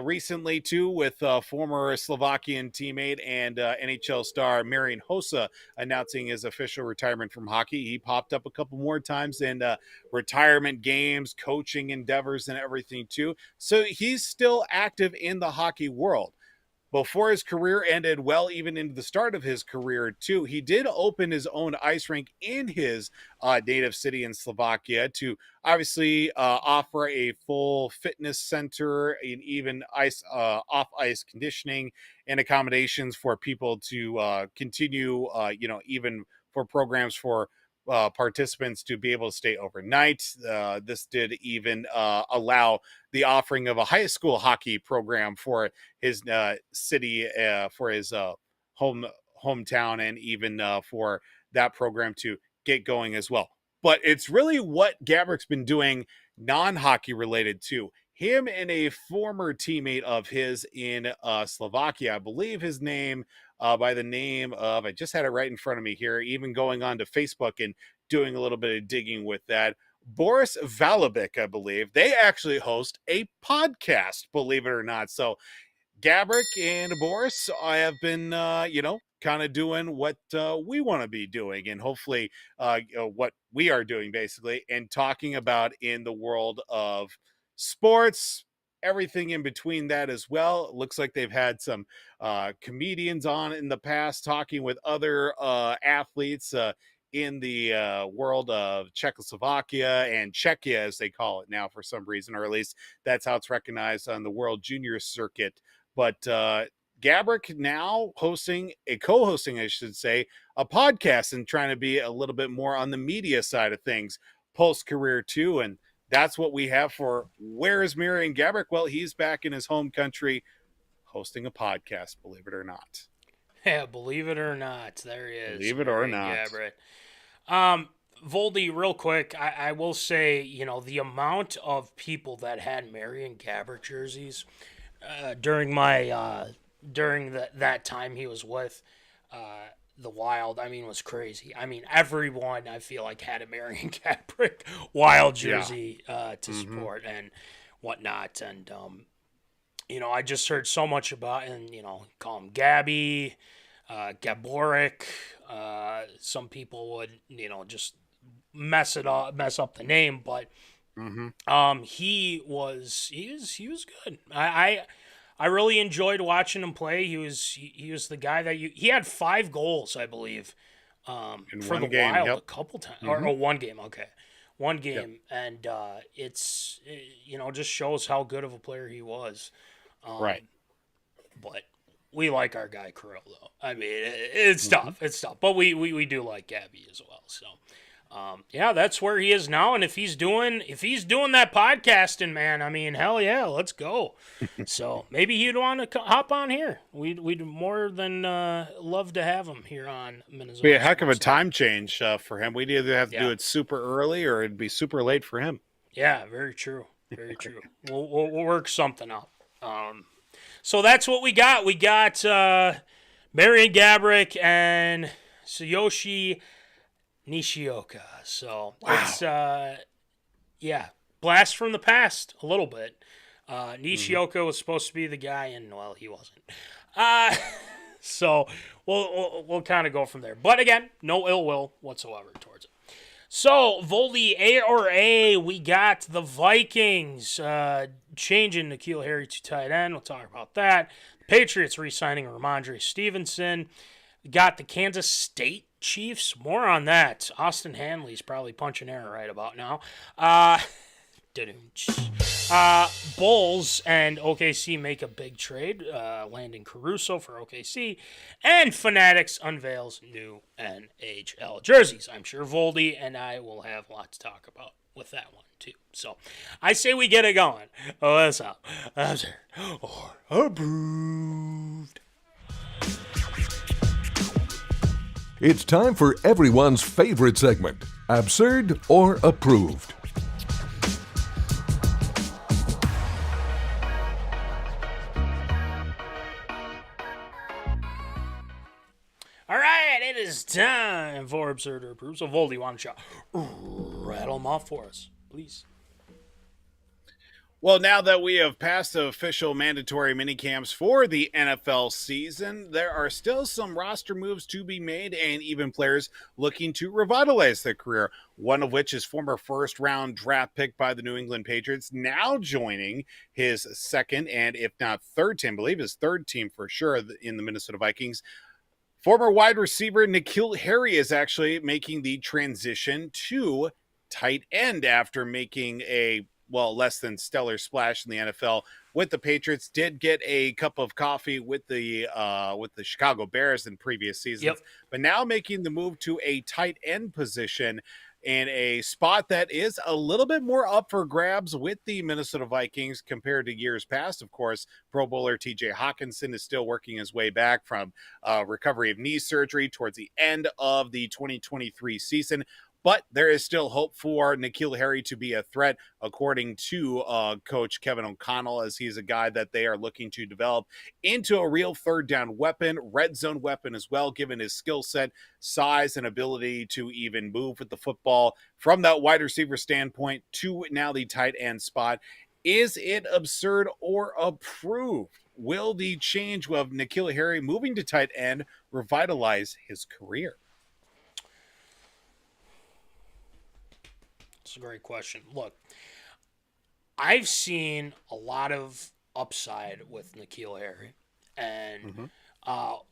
Recently too, with former Slovakian teammate and NHL star Marian Hossa announcing his official retirement from hockey, he popped up a couple more times in retirement games, coaching endeavors, and everything too. So he's still active in the hockey world. Before his career ended, well, even into the start of his career too, he did open his own ice rink in his native city in Slovakia to obviously offer a full fitness center and even off-ice conditioning and accommodations for people to continue, even for programs for participants to be able to stay overnight. This did even allow the offering of a high school hockey program for his city, for his hometown, and even for that program to get going as well. But it's really what Gaborik's been doing non-hockey related too. him and a former teammate of his in Slovakia. I believe his name by the name of, I just had it right in front of me here, even going on to Facebook and doing a little bit of digging with that. Boris Valabik, I believe. They actually host a podcast, believe it or not. So Gabrick and Boris, I have been, kind of doing what we want to be doing, and hopefully what we are doing, basically, and talking about in the world of sports, everything in between that as well. It looks like they've had some comedians on in the past talking with other athletes in the world of Czechoslovakia and Czechia, as they call it now for some reason, or at least that's how it's recognized on the World Junior Circuit. But Gabrick now co-hosting, I should say, a podcast and trying to be a little bit more on the media side of things post-career too. And that's what we have for Where is Marian Gabrick? Well, he's back in his home country hosting a podcast, believe it or not. Yeah, believe it or not, there he is. Believe it or not. Gabrick. Voldy, real quick, I will say, the amount of people that had Marian Gabrick jerseys during that time he was with the Wild, was crazy. Everyone, I feel like, had a Marian Gabrick Wild jersey to support and whatnot. And, I just heard so much about, and, call him Gabby, Gaborik. Some people would, just mess up the name, but he was good. I really enjoyed watching him play. He was the guy that he had 5 goals, I believe, for the Wild a couple times, or one game. Okay, one game, and it's just shows how good of a player he was. Right. But we like our guy Krill, though. It's tough. It's tough, but we do like Gabby as well. So. That's where he is now, and if he's doing that podcasting, man, hell yeah, let's go. So maybe he'd want to hop on here. We'd more than love to have him here on Minnesota. Be a heck of a time change for him. We'd either have to do it super early or it'd be super late for him. Yeah, very true. Very true. We'll work something out. So that's what we got. We got Marian Gabrick and Tsyoshinishioka. So it's blast from the past a little bit. Nishioka was supposed to be the guy, and well, he wasn't. So we'll kind of go from there. But again, no ill will whatsoever towards it. So Voldy, A, we got the Vikings changing N'Keal Harry to tight end. We'll talk about that. The Patriots re-signing Rhamondrestevenson. Got the Kansas State Chiefs, more on that. Austin Hanley's probably punching air right about now. Bulls and OKC make a big trade, landing Caruso for OKC, and Fanatics unveils new NHL jerseys. I'm sure Voldy and I will have a lot to talk about with that one too. So I say we get it going. Oh, that's up. Absurd or approved. It's time for everyone's favorite segment, Absurd or Approved. All right, it is time for Absurd or Approved. So, Voldy, why don't you rattle them off for us, please? Well, now that we have passed the official mandatory minicamps for the NFL season, there are still some roster moves to be made and even players looking to revitalize their career, one of which is former first-round draft pick by the New England Patriots, now joining his second and if not third team, I believe his third team for sure in the Minnesota Vikings. Former wide receiver N'Keal Harry is actually making the transition to tight end after making a less than stellar splash in the NFL with the Patriots. Did get a cup of coffee with the Chicago Bears in previous seasons, but now making the move to a tight end position in a spot that is a little bit more up for grabs with the Minnesota Vikings compared to years past. Of course, Pro Bowler TJ Hawkinson is still working his way back from recovery of knee surgery towards the end of the 2023 season. but there is still hope for N'Keal Harry to be a threat, according to Coach Kevin O'Connell, as he's a guy that they are looking to develop into a real third down weapon, red zone weapon as well, given his skill set, size, and ability to even move with the football from that wide receiver standpoint to now the tight end spot. Is it absurd or approved? Will the change of N'Keal Harry moving to tight end revitalize his career? It's a great question. Look, I've seen a lot of upside with N'Keal Harry, and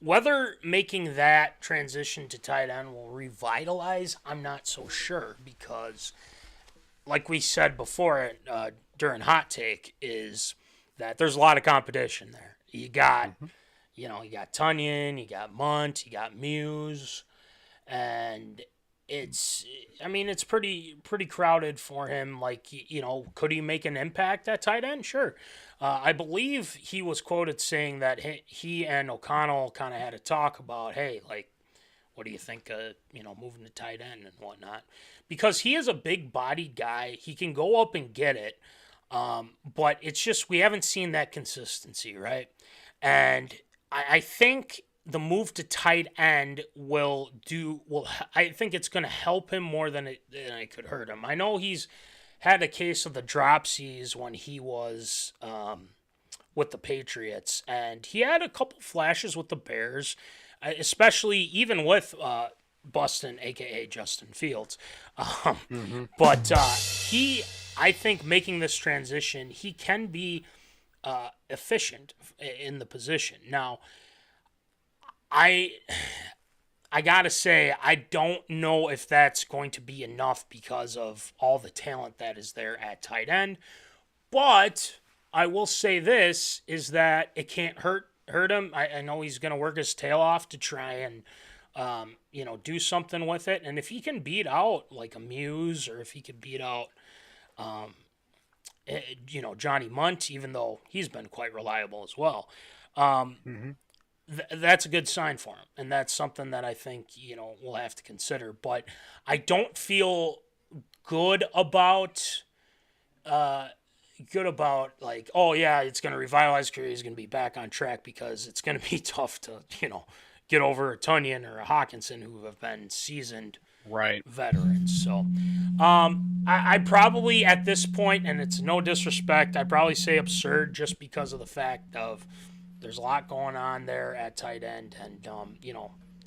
whether making that transition to tight end will revitalize, I'm not so sure, because like we said before during Hot Take, is that there's a lot of competition there. You got, you got Tunyon, you got Munt, you got Muse, and it's pretty crowded for him. Like, could he make an impact at tight end? Sure. I believe he was quoted saying that he and O'Connell kind of had a talk about, hey, like, what do you think of, moving to tight end and whatnot? Because he is a big-bodied guy. He can go up and get it. But it's just we haven't seen that consistency, right? And I think the move to tight end I think it's going to help him more than it could hurt him. I know he's had a case of the dropsies when he was with the Patriots, and he had a couple flashes with the Bears, especially even with Buston, a.k.a. Justin Fields. But I think making this transition, he can be efficient in the position. Now, I gotta say, I don't know if that's going to be enough because of all the talent that is there at tight end. But I will say this, is that it can't hurt him. I know he's going to work his tail off to try and do something with it. And if he can beat out like a Muse, or if he could beat out Johnny Munt, even though he's been quite reliable as well, that's a good sign for him, and that's something that I think we'll have to consider. But I don't feel good about like, oh yeah, it's going to revitalize his career, he's going to be back on track, because it's going to be tough to get over a Tunyon or a Hawkinson, who have been seasoned veterans. So I probably, at this point, and it's no disrespect, I'd probably say absurd, just because of the fact of there's a lot going on there at tight end, and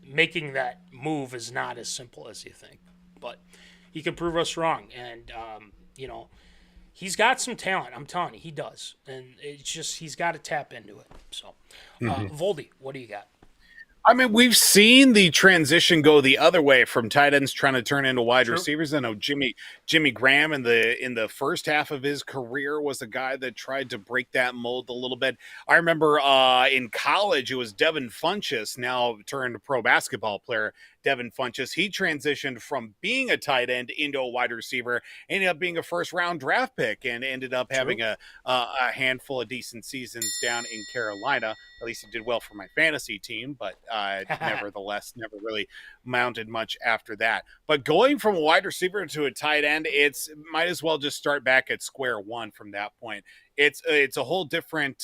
making that move is not as simple as you think. But he could prove us wrong, and he's got some talent. I'm telling you, he does, and it's just he's got to tap into it. So, Voldy, what do you got? I mean, we've seen the transition go the other way from tight ends trying to turn into wide receivers. I know Jimmy Graham in the first half of his career was a guy that tried to break that mold a little bit. I remember in college, it was Devin Funchess, now turned pro basketball player. Devin Funchess, he transitioned from being a tight end into a wide receiver, ended up being a first-round draft pick, and ended up having a handful of decent seasons down in Carolina. At least he did well for my fantasy team, but nevertheless, never really mounted much after that. But going from a wide receiver to a tight end, it's might as well just start back at square one from that point. It's a whole different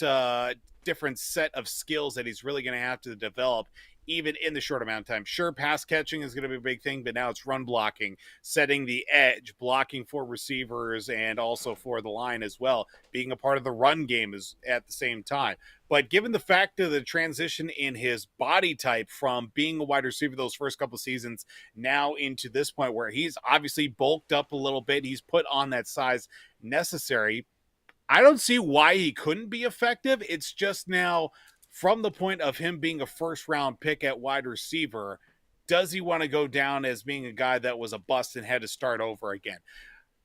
set of skills that he's really going to have to develop, even in the short amount of time. Sure, pass catching is going to be a big thing, but now it's run blocking, setting the edge, blocking for receivers, and also for the line as well. Being a part of the run game is at the same time. But given the fact of the transition in his body type from being a wide receiver those first couple of seasons now into this point where he's obviously bulked up a little bit, he's put on that size necessary, I don't see why he couldn't be effective. It's just now, from the point of him being a first-round pick at wide receiver, does he want to go down as being a guy that was a bust and had to start over again?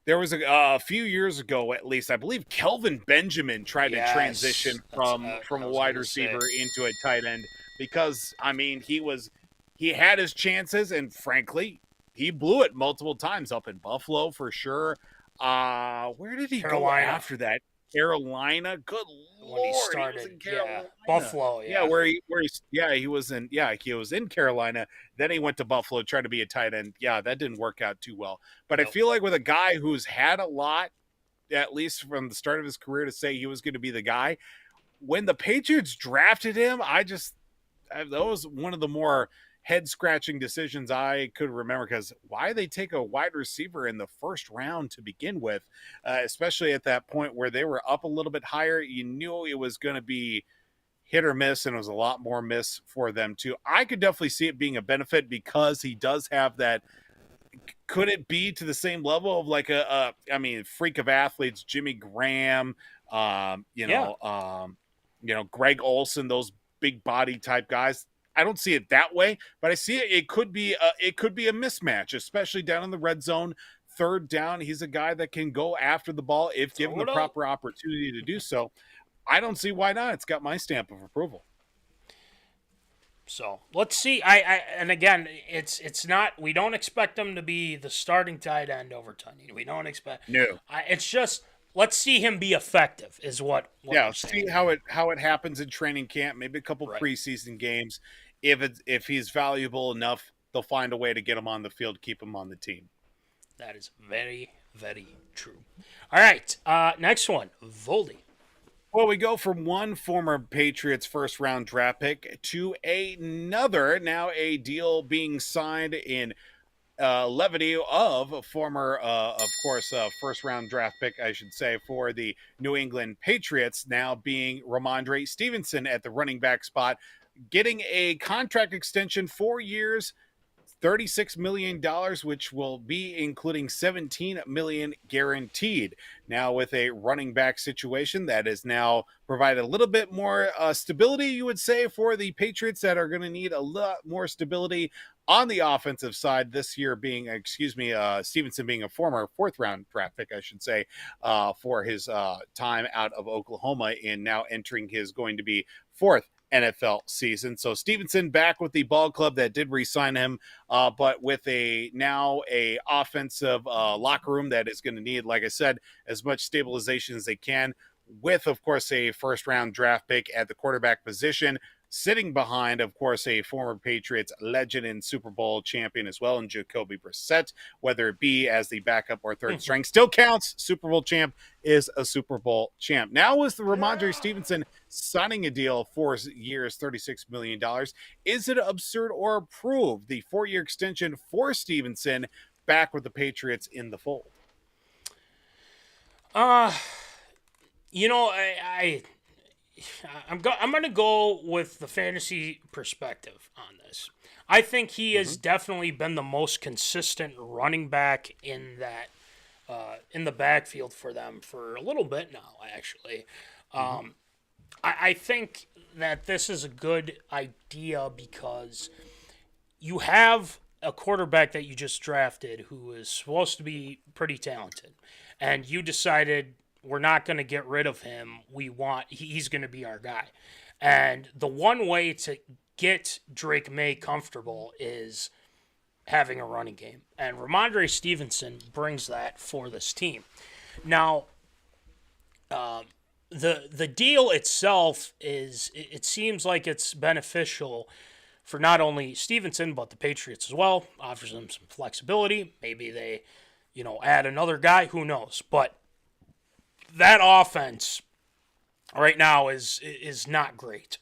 There was a few years ago, at least, I believe Kelvin Benjamin tried to transition from a wide receiver into a tight end because, I mean, he had his chances, and frankly, he blew it multiple times up in Buffalo for sure. Where did he go after that? Carolina. Good when he Lord, started. he was in Carolina. Buffalo. Yeah, he was in Carolina. Then he went to Buffalo, tried to be a tight end. Yeah, that didn't work out too well. But I feel like with a guy who's had a lot, at least from the start of his career, to say he was going to be the guy, when the Patriots drafted him, that was one of the more head-scratching decisions I could remember, because why they take a wide receiver in the first round to begin with, especially at that point where they were up a little bit higher. You knew it was going to be hit or miss, and it was a lot more miss for them too. I could definitely see it being a benefit because he does have that. Could it be to the same level of like freak of athletes, Jimmy Graham, Greg Olsen, those big body type guys? I don't see it that way, but I see it. It could be a mismatch, especially down in the red zone, third down. He's a guy that can go after the ball if given the proper opportunity to do so. I don't see why not. It's got my stamp of approval. So let's see. And again, it's not. We don't expect him to be the starting tight end over Tunney. We don't expect. No. It's just let's see him be effective. Is what yeah. See how it happens in training camp. Maybe a couple preseason games. If he's valuable enough, they'll find a way to get him on the field, keep him on the team. That is very, very true. All right, next one, Voldy. Well, we go from one former Patriots first-round draft pick to another. Now a deal being signed in levity of former, first-round draft pick, I should say, for the New England Patriots, now being Rhamondrestevenson at the running back spot, getting a contract extension, 4 years, $36 million, which will be including $17 million guaranteed. Now with a running back situation that is now provided a little bit more stability, you would say, for the Patriots that are going to need a lot more stability on the offensive side this year being, Stevenson being a former fourth-round draft pick, I should say, for his time out of Oklahoma and now entering his going to be fourth NFL season. So Stevenson back with the ball club that did re-sign him, but with a offensive locker room that is going to need, like I said, as much stabilization as they can, with, of course, a first-round draft pick at the quarterback position, sitting behind, of course, a former Patriots legend and Super Bowl champion as well, and Jacoby Brissett, whether it be as the backup or third string, still counts. Super Bowl champ is a Super Bowl champ. Now with the Rhamondrestevenson signing a deal, 4 years, $36 million. Is it absurd or approved? The 4-year extension for Stevenson back with the Patriots in the fold. I'm going to go with the fantasy perspective on this. I think he has definitely been the most consistent running back in that in the backfield for them for a little bit now, actually. I think that this is a good idea because you have a quarterback that you just drafted who is supposed to be pretty talented, and you decided we're not going to get rid of him. He's going to be our guy. And the one way to get Drake May comfortable is having a running game. And Rhamondrestevenson brings that for this team. Now, the deal itself it seems like it's beneficial for not only Stevenson, but the Patriots as well. Offers them some flexibility. Maybe they, add another guy. Who knows? But that offense right now is not great.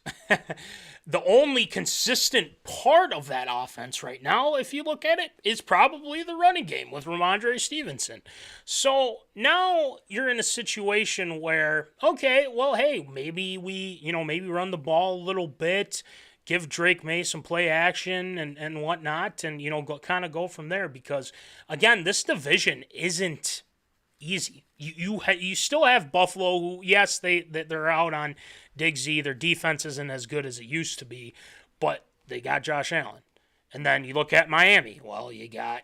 The only consistent part of that offense right now, if you look at it, is probably the running game with Rhamondrestevenson. So now you're in a situation where, okay, well, hey, maybe we run the ball a little bit, give Drake May some play action and whatnot, and go from there. Because again, this division isn't easy. You still have Buffalo, who, yes, they're out on Diggsy. Their defense isn't as good as it used to be, but they got Josh Allen. And then you look at Miami. Well, you got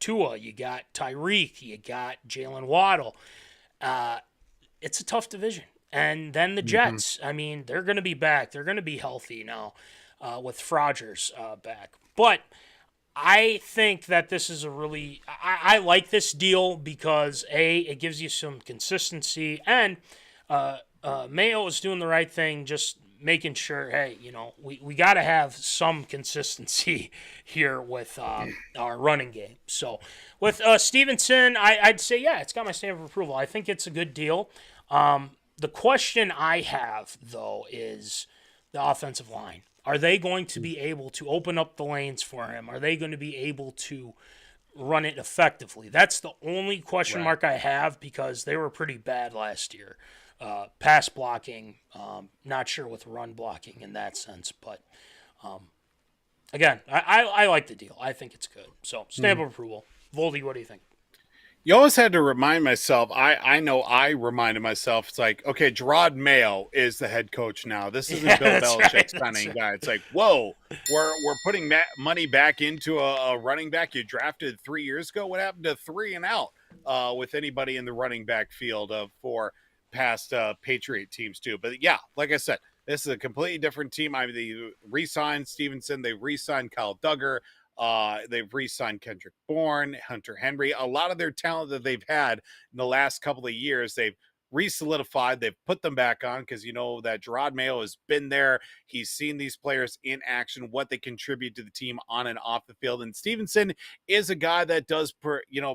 Tua, you got Tyreek, you got Jalen Waddle. It's a tough division. And then the Jets. I mean, they're going to be back. They're going to be healthy now with Frogers back. But I think that this is a really I like this deal because it gives you some consistency, and Mayo is doing the right thing, just making sure, hey, we got to have some consistency here with our running game. So with Stevenson, I'd say, yeah, it's got my stamp of approval. I think it's a good deal. The question I have, though, is the offensive line. Are they going to be able to open up the lanes for him? Are they going to be able to run it effectively? That's the only question mark I have, because they were pretty bad last year. Pass blocking, not sure with run blocking in that sense. But, again, I like the deal. I think it's good. So, stamp of approval. Voldy, what do you think? You always had to remind myself. I know I reminded myself. It's like, okay, Gerard Mayo is the head coach now. This isn't Bill Belichick signing guy. It's like, whoa, we're putting money back into a running back you drafted 3 years ago. What happened to 3 and out with anybody in the running back field for past Patriot teams too? But yeah, like I said, this is a completely different team. I mean, they re-signed Stevenson. They re-signed Kyle Duggar. They've re-signed Kendrick Bourne, Hunter Henry. A lot of their talent that they've had in the last couple of years, they've re-solidified. They've put them back on, because that Gerard Mayo has been there. He's seen these players in action, what they contribute to the team on and off the field. And Stevenson is a guy that does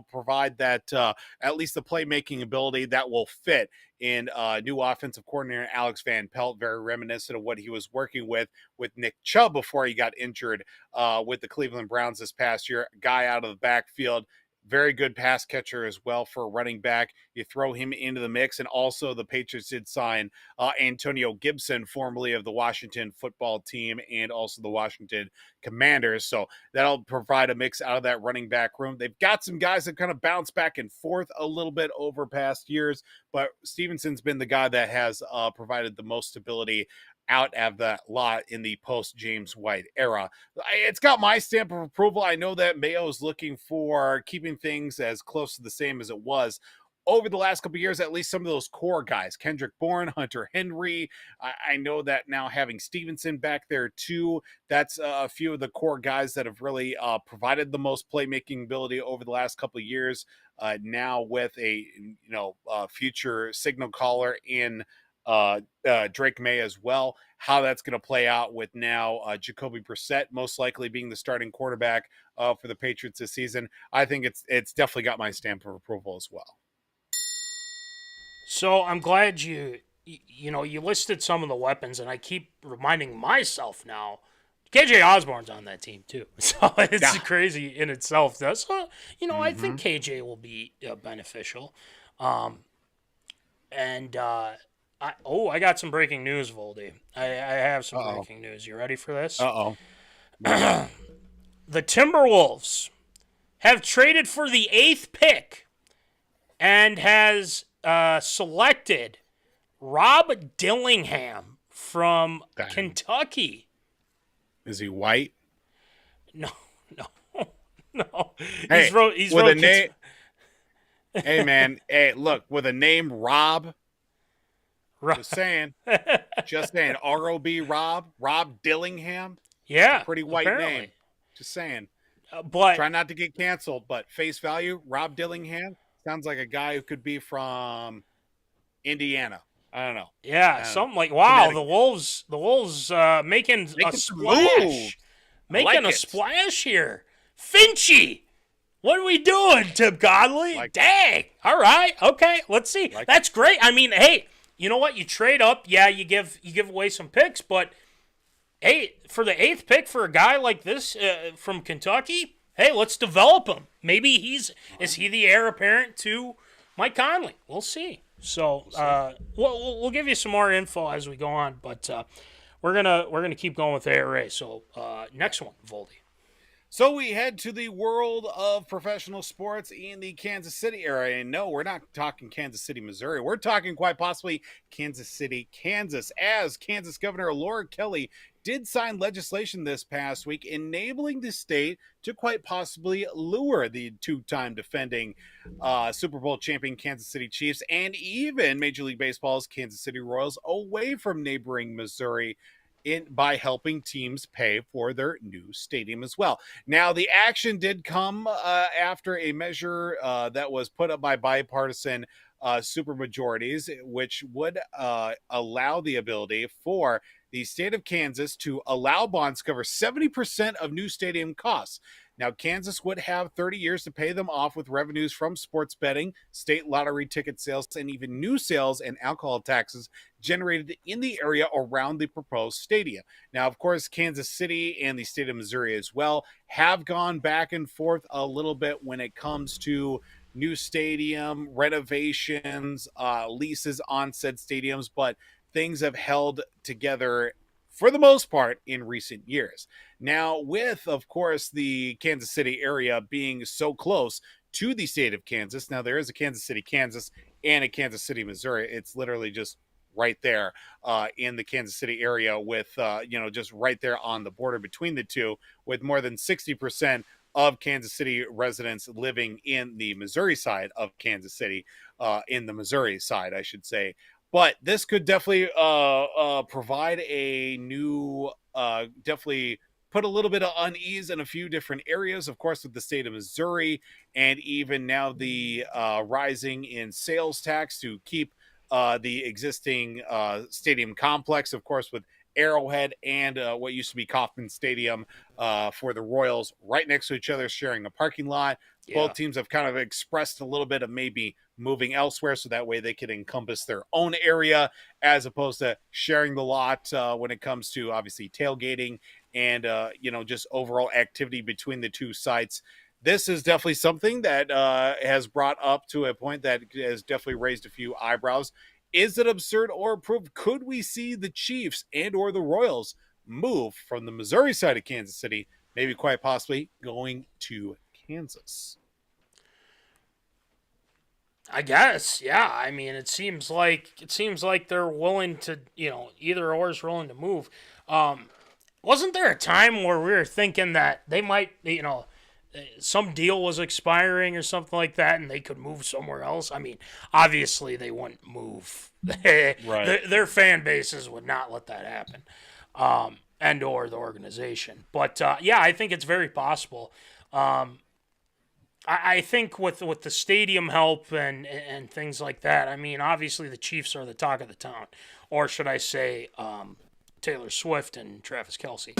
provide that at least the playmaking ability that will fit in new offensive coordinator Alex Van Pelt, very reminiscent of what he was working with Nick Chubb before he got injured with the Cleveland Browns this past year. Guy out of the backfield, very good pass catcher as well for a running back. You throw him into the mix. And also the Patriots did sign Antonio Gibson, formerly of the Washington football team and also the Washington Commanders. So that'll provide a mix out of that running back room. They've got some guys that kind of bounce back and forth a little bit over past years, but Stevenson's been the guy that has provided the most stability out of that lot in the post-James White era. It's got my stamp of approval. I know that Mayo is looking for keeping things as close to the same as it was over the last couple of years, at least some of those core guys, Kendrick Bourne, Hunter Henry. I know that now having Stevenson back there too, that's a few of the core guys that have really provided the most playmaking ability over the last couple of years. Now with a future signal caller in Drake May as well, how that's going to play out with now Jacoby Brissett most likely being the starting quarterback for the Patriots this season. I think it's definitely got my stamp of approval as well. So I'm glad you listed some of the weapons, and I keep reminding myself now, KJ Osborne's on that team too. So it's crazy in itself. So, I think KJ will be beneficial. I got some breaking news, Voldy. I have some breaking news. You ready for this? The Timberwolves have traded for the 8th pick and has selected Rob Dillingham from Kentucky. Is he white? No. Hey, he's with a name. Hey, man. Hey, look, with a name Rob. Just saying. R-O-B Rob Dillingham. Yeah. Pretty white name. Just saying. But try not to get canceled, but face value, Rob Dillingham sounds like a guy who could be from Indiana. I don't know. Yeah, something like, wow, the Wolves making a splash. Making a splash here. Finchy. What are we doing, Tim Godley? Dang. All right. Okay, let's see. That's great. I mean, hey, you know what? You trade up. Yeah, you give away some picks, but hey, for the 8th pick for a guy like this from Kentucky, hey, let's develop him. Maybe is he the heir apparent to Mike Conley? We'll see. So we'll give you some more info as we go on, but we're gonna keep going with ARA. So next one, Voldy. So we head to the world of professional sports in the Kansas City area. And no, we're not talking Kansas City, Missouri. We're talking quite possibly Kansas City, Kansas, as Kansas Governor Laura Kelly did sign legislation this past week enabling the state to quite possibly lure the 2-time defending Super Bowl champion Kansas City Chiefs and even Major League Baseball's Kansas City Royals away from neighboring Missouri by helping teams pay for their new stadium as well. Now, the action did come after a measure that was put up by bipartisan supermajorities, which would allow the ability for the state of Kansas to allow bonds to cover 70% of new stadium costs. Now, Kansas would have 30 years to pay them off with revenues from sports betting, state lottery ticket sales, and even new sales and alcohol taxes generated in the area around the proposed stadium. Now, of course, Kansas City and the state of Missouri as well have gone back and forth a little bit when it comes to new stadium renovations, leases on said stadiums, but things have held together for the most part in recent years. Now, with, of course, the Kansas City area being so close to the state of Kansas, now there is a Kansas City, Kansas, and a Kansas City, Missouri. It's literally just right there in the Kansas City area with, just right there on the border between the two, with more than 60% of Kansas City residents living in the Missouri side of Kansas City, in the Missouri side, I should say. But this could definitely provide a new, definitely put a little bit of unease in a few different areas, of course, with the state of Missouri, and even now the rising in sales tax to keep the existing stadium complex, of course, with Arrowhead and what used to be Kauffman Stadium for the Royals right next to each other, sharing a parking lot. Yeah. Both teams have kind of expressed a little bit of maybe moving elsewhere so that way they can encompass their own area as opposed to sharing the lot when it comes to obviously tailgating and, just overall activity between the two sites. This is definitely something that has brought up to a point that has definitely raised a few eyebrows. Is it absurd or approved? Could we see the Chiefs and or the Royals move from the Missouri side of Kansas City, maybe quite possibly going to Kansas? I guess, yeah. I mean, it seems like they're willing to, either or is willing to move. Wasn't there a time where we were thinking that they might, some deal was expiring or something like that, and they could move somewhere else? I mean, obviously they wouldn't move. Right. Their fan bases would not let that happen, and or the organization. But yeah, I think it's very possible. I think with the stadium help and things like that, I mean, obviously the Chiefs are the talk of the town, or should I say, Taylor Swift and Travis Kelce.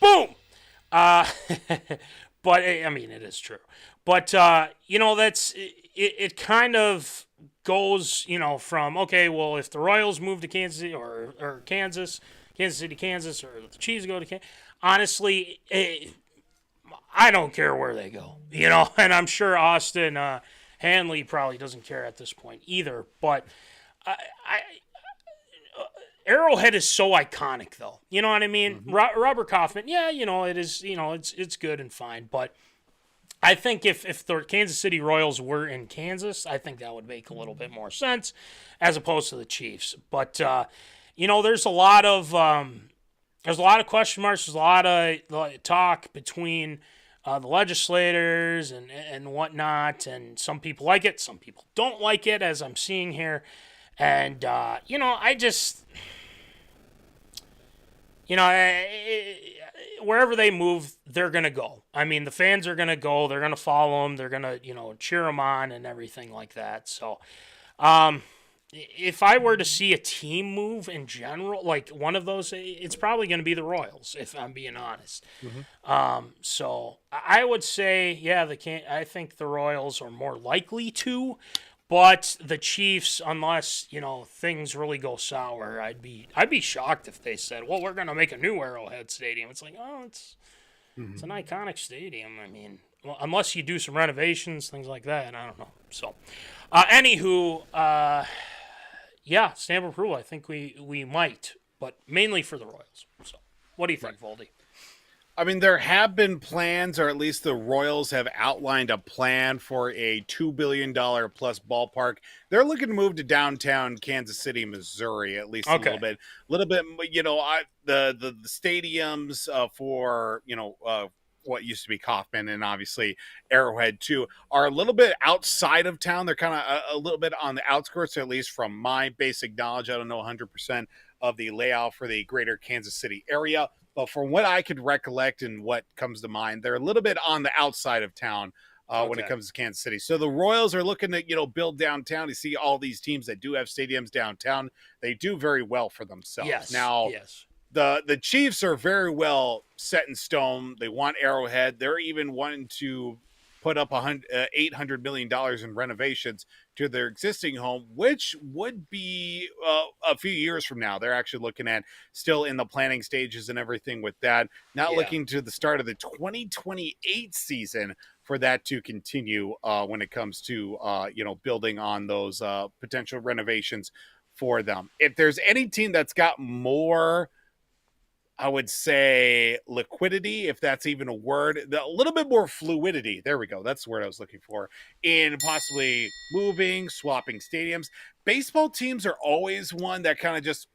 Boom. But I mean, it is true. But that's it. Kind of goes, from okay, well, if the Royals move to Kansas City or Kansas City, Kansas, or the Chiefs go to Kansas, honestly, I don't care where they go, and I'm sure Austin Hanley probably doesn't care at this point either. But Arrowhead is so iconic, though. You know what I mean? Mm-hmm. Robert Kaufman, yeah, it is. It's good and fine. But I think if the Kansas City Royals were in Kansas, I think that would make a little bit more sense, as opposed to the Chiefs. But there's a lot of question marks. There's a lot of talk between the legislators and whatnot, and some people like it, some people don't like it, as I'm seeing here. And, I just, wherever they move, they're going to go. I mean, the fans are going to go. They're going to follow them. They're going to, cheer them on and everything like that. So, if I were to see a team move in general, like one of those, it's probably going to be the Royals, if I'm being honest. Mm-hmm. So I would say, yeah, I think the Royals are more likely to. But the Chiefs, unless, things really go sour, I'd be shocked if they said, well, we're going to make a new Arrowhead Stadium. It's like, oh, it's an iconic stadium. I mean, well, unless you do some renovations, things like that, I don't know. So, anywho, yeah, stamp approval, I think we might, but mainly for the Royals. So, what do you think, Voldy? I mean, there have been plans, or at least the Royals have outlined a plan for a $2 billion plus ballpark. They're looking to move to downtown Kansas City, Missouri, at least a little bit. The stadiums for what used to be Kaufman, and obviously Arrowhead too, are a little bit outside of town. They're kind of a little bit on the outskirts, at least from my basic knowledge. I don't know 100% of the layout for the greater Kansas City area, but from what I could recollect and what comes to mind, they're a little bit on the outside of town when it comes to Kansas City. So the Royals are looking to, build downtown. You see all these teams that do have stadiums downtown. They do very well for themselves. Yes. Now, yes. The Chiefs are very well set in stone. They want Arrowhead. They're even wanting to put up $800 million in renovations to their existing home, which would be a few years from now. They're actually looking at still in the planning stages and everything with that. Not looking to the start of the 2028 season for that to continue when it comes to, building on those potential renovations for them. If there's any team that's got more, I would say, liquidity, if that's even a word, a little bit more fluidity. There we go. That's the word I was looking for. In possibly moving, swapping stadiums. Baseball teams are always one that kind of just,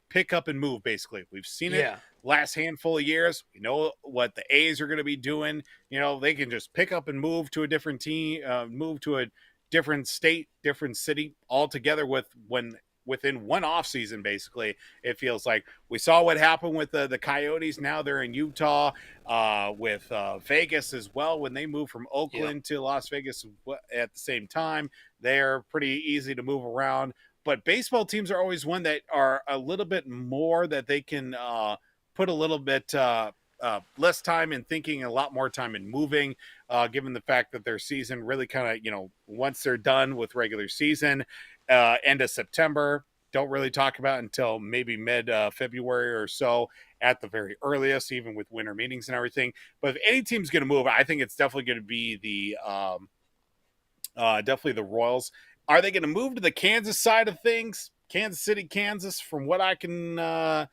pick up and move, basically. We've seen it last handful of years. We know what the A's are going to be doing. They can just pick up and move to a different team, move to a different state, different city altogether within one off season. Basically, it feels like we saw what happened with the Coyotes. Now they're in Utah, with Vegas as well. When they moved from Oakland to Las Vegas at the same time, they're pretty easy to move around. But baseball teams are always one that are a little bit more that they can put a little bit less time in thinking, a lot more time in moving, given the fact that their season really kind of, once they're done with regular season, end of September, don't really talk about until maybe mid-February or so at the very earliest, even with winter meetings and everything. But if any team's going to move, I think it's definitely going to be definitely the Royals. Are they going to move to the Kansas side of things? Kansas City, Kansas, from what I can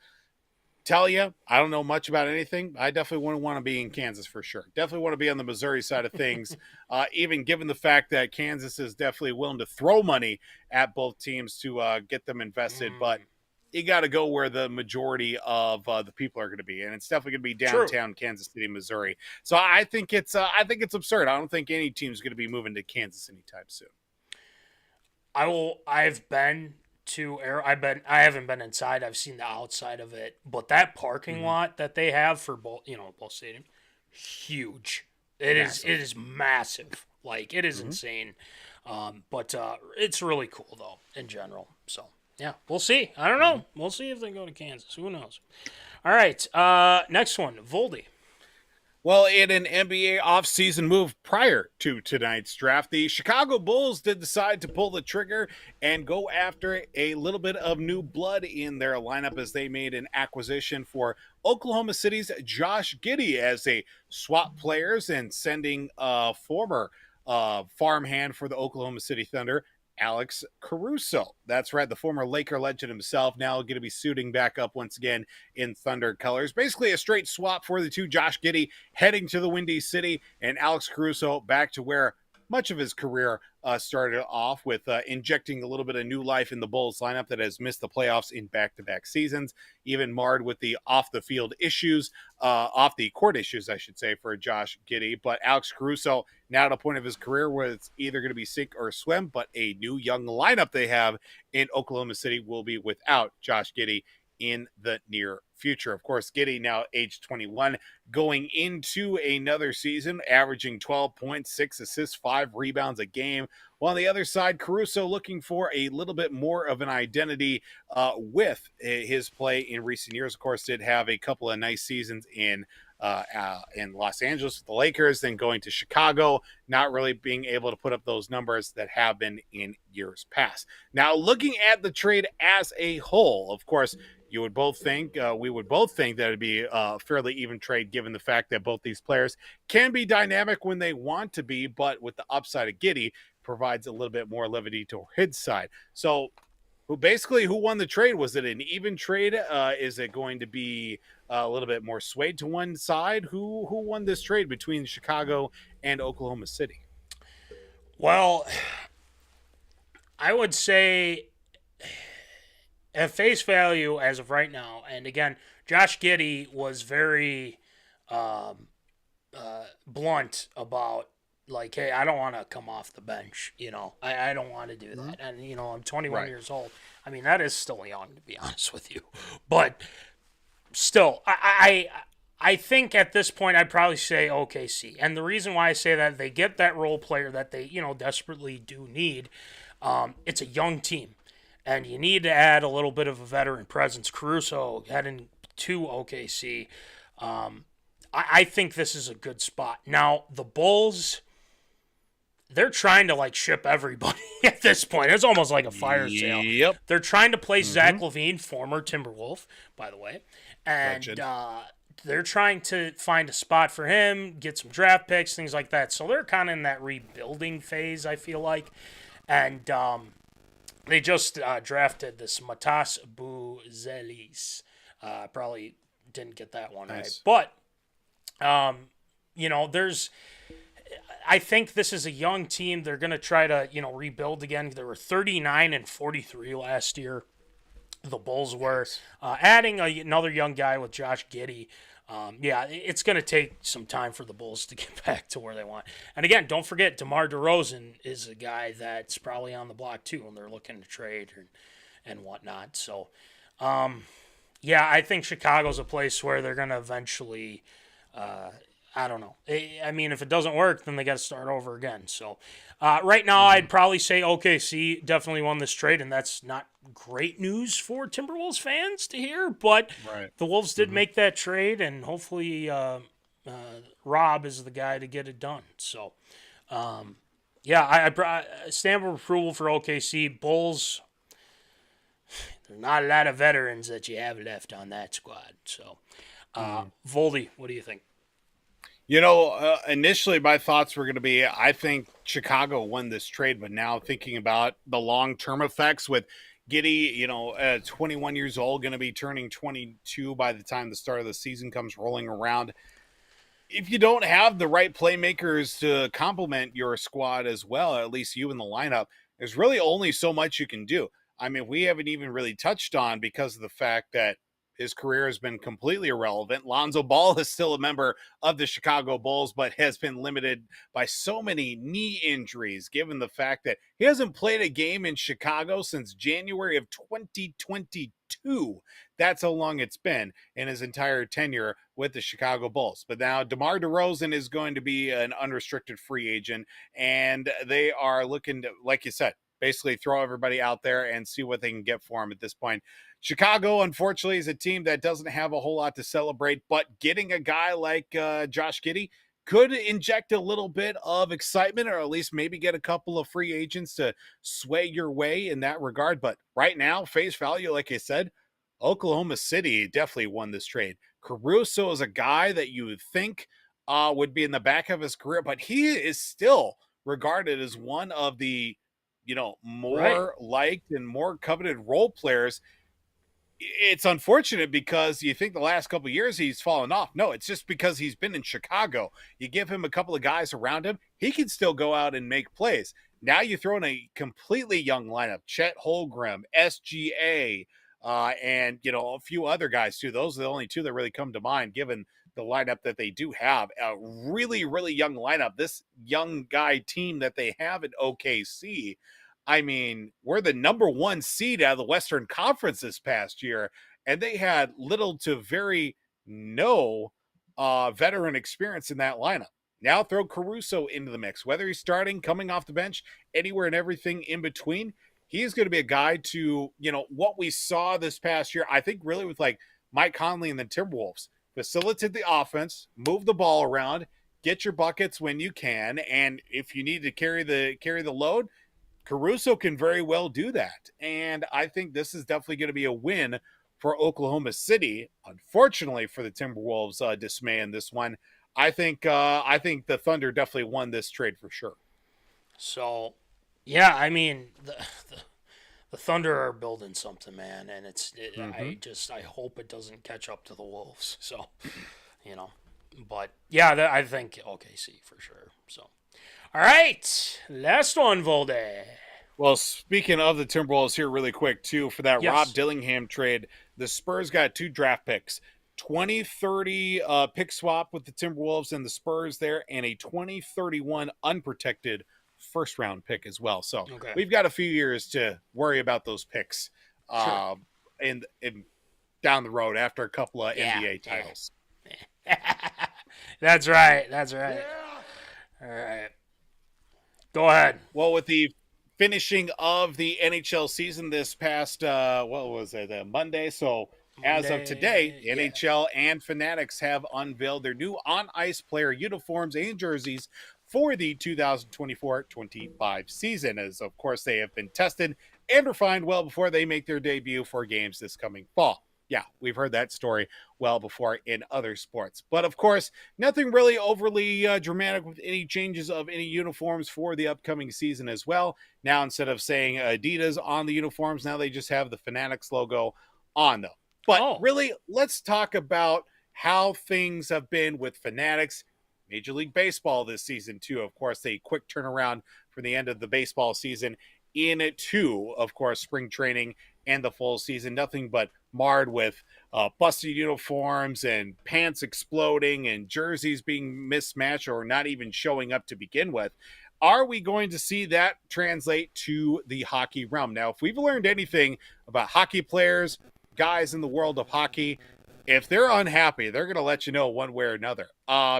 tell you, I don't know much about anything. I definitely wouldn't want to be in Kansas for sure. Definitely want to be on the Missouri side of things, even given the fact that Kansas is definitely willing to throw money at both teams to get them invested. But you got to go where the majority of the people are going to be, and it's definitely going to be downtown Kansas City, Missouri. So I think it's absurd. I don't think any team's going to be moving to Kansas anytime soon. I've been to I haven't been inside. I've seen the outside of it, but that parking lot that they have for both stadiums, huge. It is massive. Like, it is insane. But it's really cool though in general. So yeah, we'll see. I don't know. We'll see if they go to Kansas. Who knows? All right. Next one, Voldy. Well, in an NBA offseason move prior to tonight's draft, the Chicago Bulls did decide to pull the trigger and go after a little bit of new blood in their lineup as they made an acquisition for Oklahoma City's Josh Giddey as they swap players and sending a former farmhand for the Oklahoma City Thunder, Alexcaruso. That's right, the former Laker legend himself, now going to be suiting back up once again in Thunder colors. Basically a straight swap for the two. Josh Giddey heading to the Windy City, and Alexcaruso back to where much of his career started off, with injecting a little bit of new life in the Bulls lineup that has missed the playoffs in back-to-back seasons, even marred with the off-the-field issues, off-the-court issues, I should say, for Josh Giddey. But Alexcaruso, now at a point of his career where it's either going to be sink or swim, but a new young lineup they have in Oklahoma City will be without Josh Giddey in the near future. Of course, Giddey, now age 21, going into another season, averaging 12 points, 6 assists, 5 rebounds a game. While on the other side, Caruso looking for a little bit more of an identity with his play in recent years. Of course, did have a couple of nice seasons in Los Angeles with the Lakers, then going to Chicago, not really being able to put up those numbers that have been in years past. Now, looking at the trade as a whole, of course, we would both think that it'd be a fairly even trade, given the fact that both these players can be dynamic when they want to be, but with the upside of Giddey, provides a little bit more levity to his side. So who won the trade? Was it an even trade? Is it going to be a little bit more swayed to one side? Who won this trade between Chicago and Oklahoma City? Well, I would say at face value as of right now, and again, Josh Giddey was very blunt about, like, hey, I don't want to come off the bench. I don't want to do that. And, I'm 21 years old. I mean, that is still young, to be honest with you. But still, I think at this point I'd probably say OKC. And the reason why I say that, they get that role player that they, desperately do need. It's a young team. And you need to add a little bit of a veteran presence. Caruso heading to OKC. I think this is a good spot. Now, the Bulls, they're trying to, ship everybody at this point. It's almost like a fire sale. Yep. They're trying to place Zach LaVine, former Timberwolf, by the way. And they're trying to find a spot for him, get some draft picks, things like that. So they're kind of in that rebuilding phase, I feel like. And they just drafted this Matas Buzelis. Probably didn't get that one right. But, I think this is a young team. They're going to try to, rebuild again. They were 39-43 last year. The Bulls were adding another young guy with Josh Giddey. It's going to take some time for the Bulls to get back to where they want. And again, don't forget, DeMar DeRozan is a guy that's probably on the block too, and they're looking to trade and whatnot. So, I think Chicago's a place where they're going to eventually, I don't know. I mean, if it doesn't work, then they got to start over again. So, right now, I'd probably say OKC definitely won this trade, and that's not great news for Timberwolves fans to hear. But the Wolves did make that trade, and hopefully Rob is the guy to get it done. So, I stamp of approval for OKC. Bulls, there's not a lot of veterans that you have left on that squad. So, Voldy, what do you think? Initially my thoughts were going to be, I think Chicago won this trade, but now thinking about the long-term effects with Giddey, 21 years old, going to be turning 22 by the time the start of the season comes rolling around. If you don't have the right playmakers to complement your squad as well, at least you in the lineup, there's really only so much you can do. I mean, we haven't even really touched on, because of the fact that his career has been completely irrelevant. Lonzo Ball is still a member of the Chicago Bulls, but has been limited by so many knee injuries, given the fact that he hasn't played a game in Chicago since January of 2022. That's how long it's been in his entire tenure with the Chicago Bulls. But now DeMar DeRozan is going to be an unrestricted free agent, and they are looking to, like you said, basically throw everybody out there and see what they can get for him at this point. Chicago, unfortunately, is a team that doesn't have a whole lot to celebrate, but getting a guy like Josh Giddey could inject a little bit of excitement, or at least maybe get a couple of free agents to sway your way in that regard. But right now, face value, like I said, Oklahoma City definitely won this trade. Caruso is a guy that you would think would be in the back of his career, but he is still regarded as one of the, more liked and more coveted role players. It's unfortunate because you think the last couple of years he's fallen off. No, it's just because he's been in Chicago. You give him a couple of guys around him, he can still go out and make plays. Now you throw in a completely young lineup, Chet Holmgren, SGA, and, a few other guys too. Those are the only two that really come to mind, given the lineup that they do have. A really, really young lineup. This young guy team that they have at OKC, I mean, we're the number one seed out of the Western Conference this past year, and they had little to very no veteran experience in that lineup. Now throw Caruso into the mix, whether he's starting, coming off the bench, anywhere and everything in between. He's going to be a guy to, what we saw this past year, I think really with like Mike Conley and the Timberwolves. Facilitate the offense, move the ball around, get your buckets when you can, and if you need to carry the load, Caruso can very well do that. And I think this is definitely going to be a win for Oklahoma City. Unfortunately for the Timberwolves, dismay in this one. I think the Thunder definitely won this trade for sure. So, yeah, I mean, the Thunder are building something, man, and I hope it doesn't catch up to the Wolves. So, but yeah, I think OKC for sure. So. All right, last one, Volde. Well, speaking of the Timberwolves here really quick, too, for that Rob Dillingham trade, the Spurs got 2 draft picks, 2030 pick swap with the Timberwolves and the Spurs there, and a 2031 unprotected first round pick as well. So we've got a few years to worry about those picks in down the road after a couple of NBA titles. That's right. Yeah. All right. Go ahead. Well, with the finishing of the NHL season this past, Monday. So as of today, NHL and Fanatics have unveiled their new on-ice player uniforms and jerseys for the 2024-25 season, as of course they have been tested and refined well before they make their debut for games this coming fall. Yeah, we've heard that story well before in other sports. But of course, nothing really overly dramatic with any changes of any uniforms for the upcoming season as well. Now, instead of saying Adidas on the uniforms, now they just have the Fanatics logo on them. But really, let's talk about how things have been with Fanatics. Major League Baseball this season, too. Of course, a quick turnaround for the end of the baseball season into, of course, spring training and the full season. Nothing but marred with busted uniforms and pants exploding and jerseys being mismatched or not even showing up to begin with. Are we going to see that translate to the hockey realm? Now, if we've learned anything about hockey players, guys in the world of hockey, if they're unhappy, they're going to let you know one way or another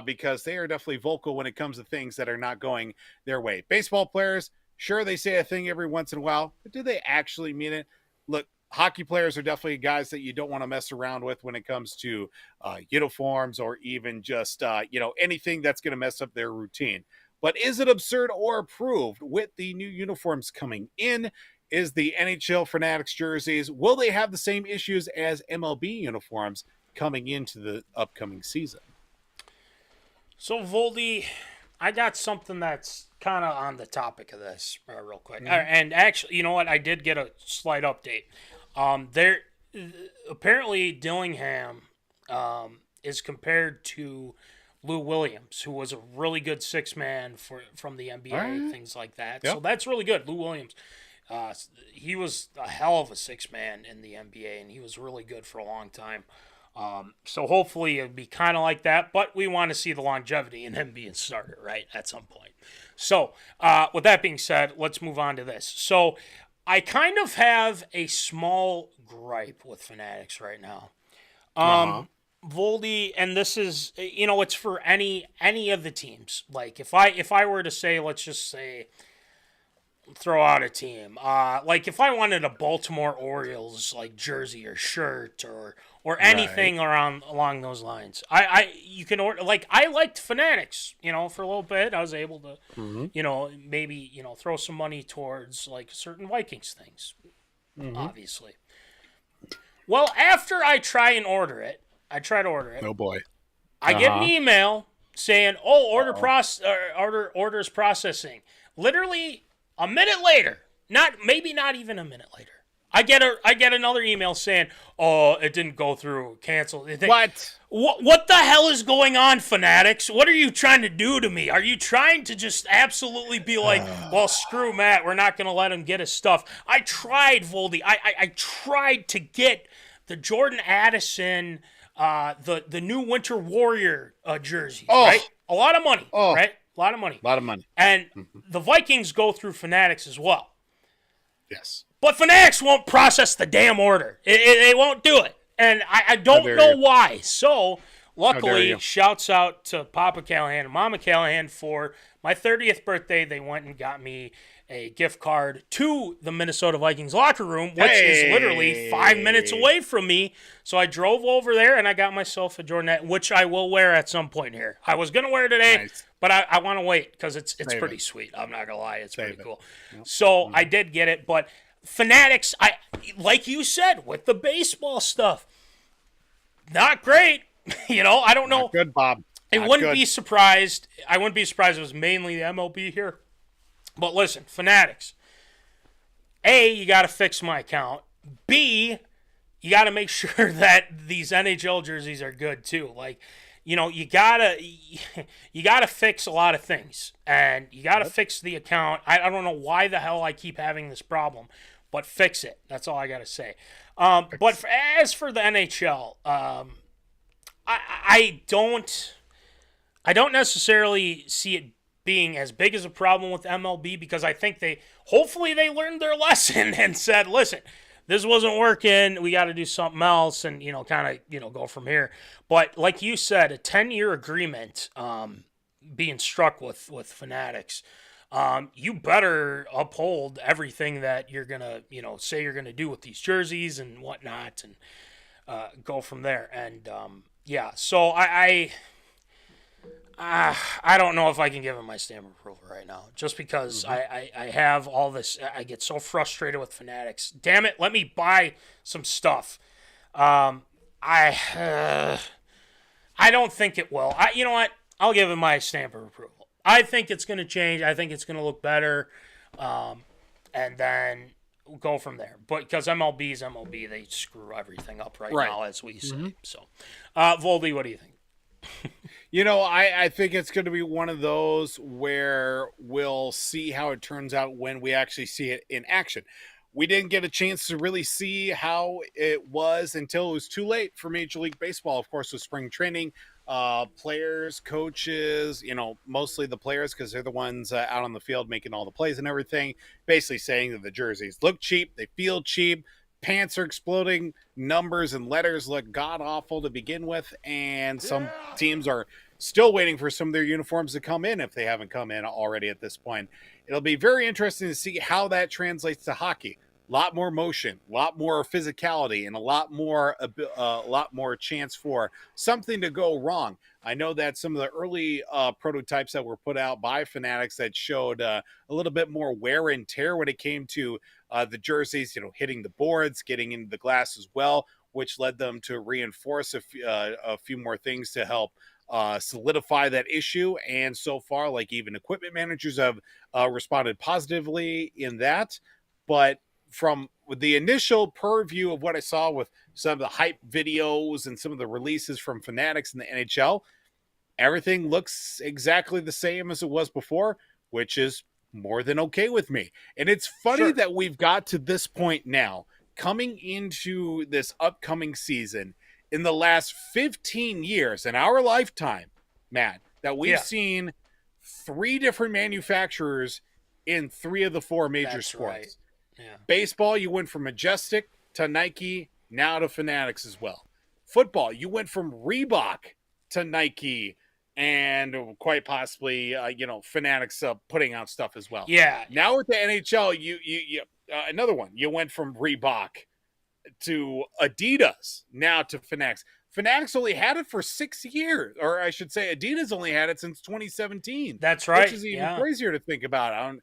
because they are definitely vocal when it comes to things that are not going their way. Baseball players, sure, they say a thing every once in a while, but do they actually mean it? Look, hockey players are definitely guys that you don't want to mess around with when it comes to uniforms or even just, anything that's going to mess up their routine. But is it absurd or approved with the new uniforms coming in? Is the NHL Fanatics jerseys, will they have the same issues as MLB uniforms coming into the upcoming season? So, Voldy, I got something that's kind of on the topic of this real quick. Mm-hmm. And actually, you know what? I did get a slight update. There, apparently, Dillingham is compared to Lou Williams, who was a really good six-man from the NBA, things like that. Yep. So that's really good. Lou Williams. He was a hell of a six-man in the NBA, and he was really good for a long time. So hopefully it'll be kind of like that, but we want to see the longevity in him being starter, right, at some point. So with that being said, let's move on to this. So I kind of have a small gripe with Fanatics right now. Voldy, and this is, it's for any of the teams. Like if I were to say, let's just say, throw out a team. Like if I wanted a Baltimore Orioles like jersey or shirt or anything along those lines, you can order. Like I liked Fanatics, for a little bit. I was able to, maybe throw some money towards like certain Vikings things, obviously. Well, after I try to order it. Oh boy! I get an email saying, orders processing. Literally a minute later, not even a minute later, I get another email saying, it didn't go through, cancel. What the hell is going on, Fanatics? What are you trying to do to me? Are you trying to just absolutely be like, well, screw Matt, we're not going to let him get his stuff? I tried, Voldy. I tried to get the Jordan Addison, the new Winter Warrior jerseys, right? A lot of money, right? A lot of money. And the Vikings go through Fanatics as well. Yes. But Fanatics won't process the damn order. They won't do it. And I don't know why. So, luckily, shouts out to Papa Callahan and Mama Callahan for my 30th birthday. They went and got me a gift card to the Minnesota Vikings locker room, which is literally 5 minutes away from me. So I drove over there and I got myself a Jordan, which I will wear at some point here. I was going to wear it today, but I want to wait because it's pretty sweet. I'm not going to lie. It's pretty cool. Yep. So I did get it, but Fanatics, like you said, with the baseball stuff, not great. I don't know. Not good, Bob. I wouldn't be surprised. I wouldn't be surprised if it was mainly the MLB here. But listen, Fanatics, A, you got to fix my account. B, you got to make sure that these NHL jerseys are good too. Like, you gotta fix a lot of things, and you gotta fix the account. I don't know why the hell I keep having this problem, but fix it. That's all I gotta say. But as for the NHL, I don't necessarily see it being as big as a problem with MLB because I think hopefully they learned their lesson and said, listen, this wasn't working. We got to do something else and, kind of, go from here. But like you said, a 10-year agreement being struck with Fanatics, you better uphold everything that you're going to, say you're going to do with these jerseys and whatnot and go from there. And, so I don't know if I can give him my stamp of approval right now, just because I have all this. I get so frustrated with Fanatics. Damn it, let me buy some stuff. I don't think it will. You know what? I'll give him my stamp of approval. I think it's going to change. I think it's going to look better, and then we'll go from there. But because MLB is MLB, they screw everything up right now, as we say. So, Voldy, what do you think? I think it's going to be one of those where we'll see how it turns out when we actually see it in action. We didn't get a chance to really see how it was until it was too late for Major League Baseball, of course, with spring training. Players, coaches, mostly the players because they're the ones out on the field making all the plays and everything, basically saying that the jerseys look cheap, they feel cheap, pants are exploding, numbers and letters look god-awful to begin with, and some teams are still waiting for some of their uniforms to come in if they haven't come in already at this point. It'll be very interesting to see how that translates to hockey. A lot more motion, a lot more physicality, and a lot more chance for something to go wrong. I know that some of the early prototypes that were put out by Fanatics that showed a little bit more wear and tear when it came to the jerseys, hitting the boards, getting into the glass as well, which led them to reinforce a few more things to help solidify that issue. And so far, like even equipment managers have responded positively in that. But from the initial purview of what I saw with some of the hype videos and some of the releases from Fanatics in the NHL, everything looks exactly the same as it was before, which is more than okay with me. And it's funny that we've got to this point now, coming into this upcoming season, in the last 15 years, in our lifetime, Matt, that we've seen 3 different manufacturers in 3 of the 4 major sports. Right. Yeah. Baseball, you went from Majestic to Nike, now to Fanatics as well. Football, you went from Reebok to Nike, and quite possibly, Fanatics putting out stuff as well. Yeah. Now with the NHL, you another one. You went from Reebok to Adidas, now to Fanatics. Fanatics only had it for 6 years, or I should say Adidas only had it since 2017. That's right. Which is even crazier to think about.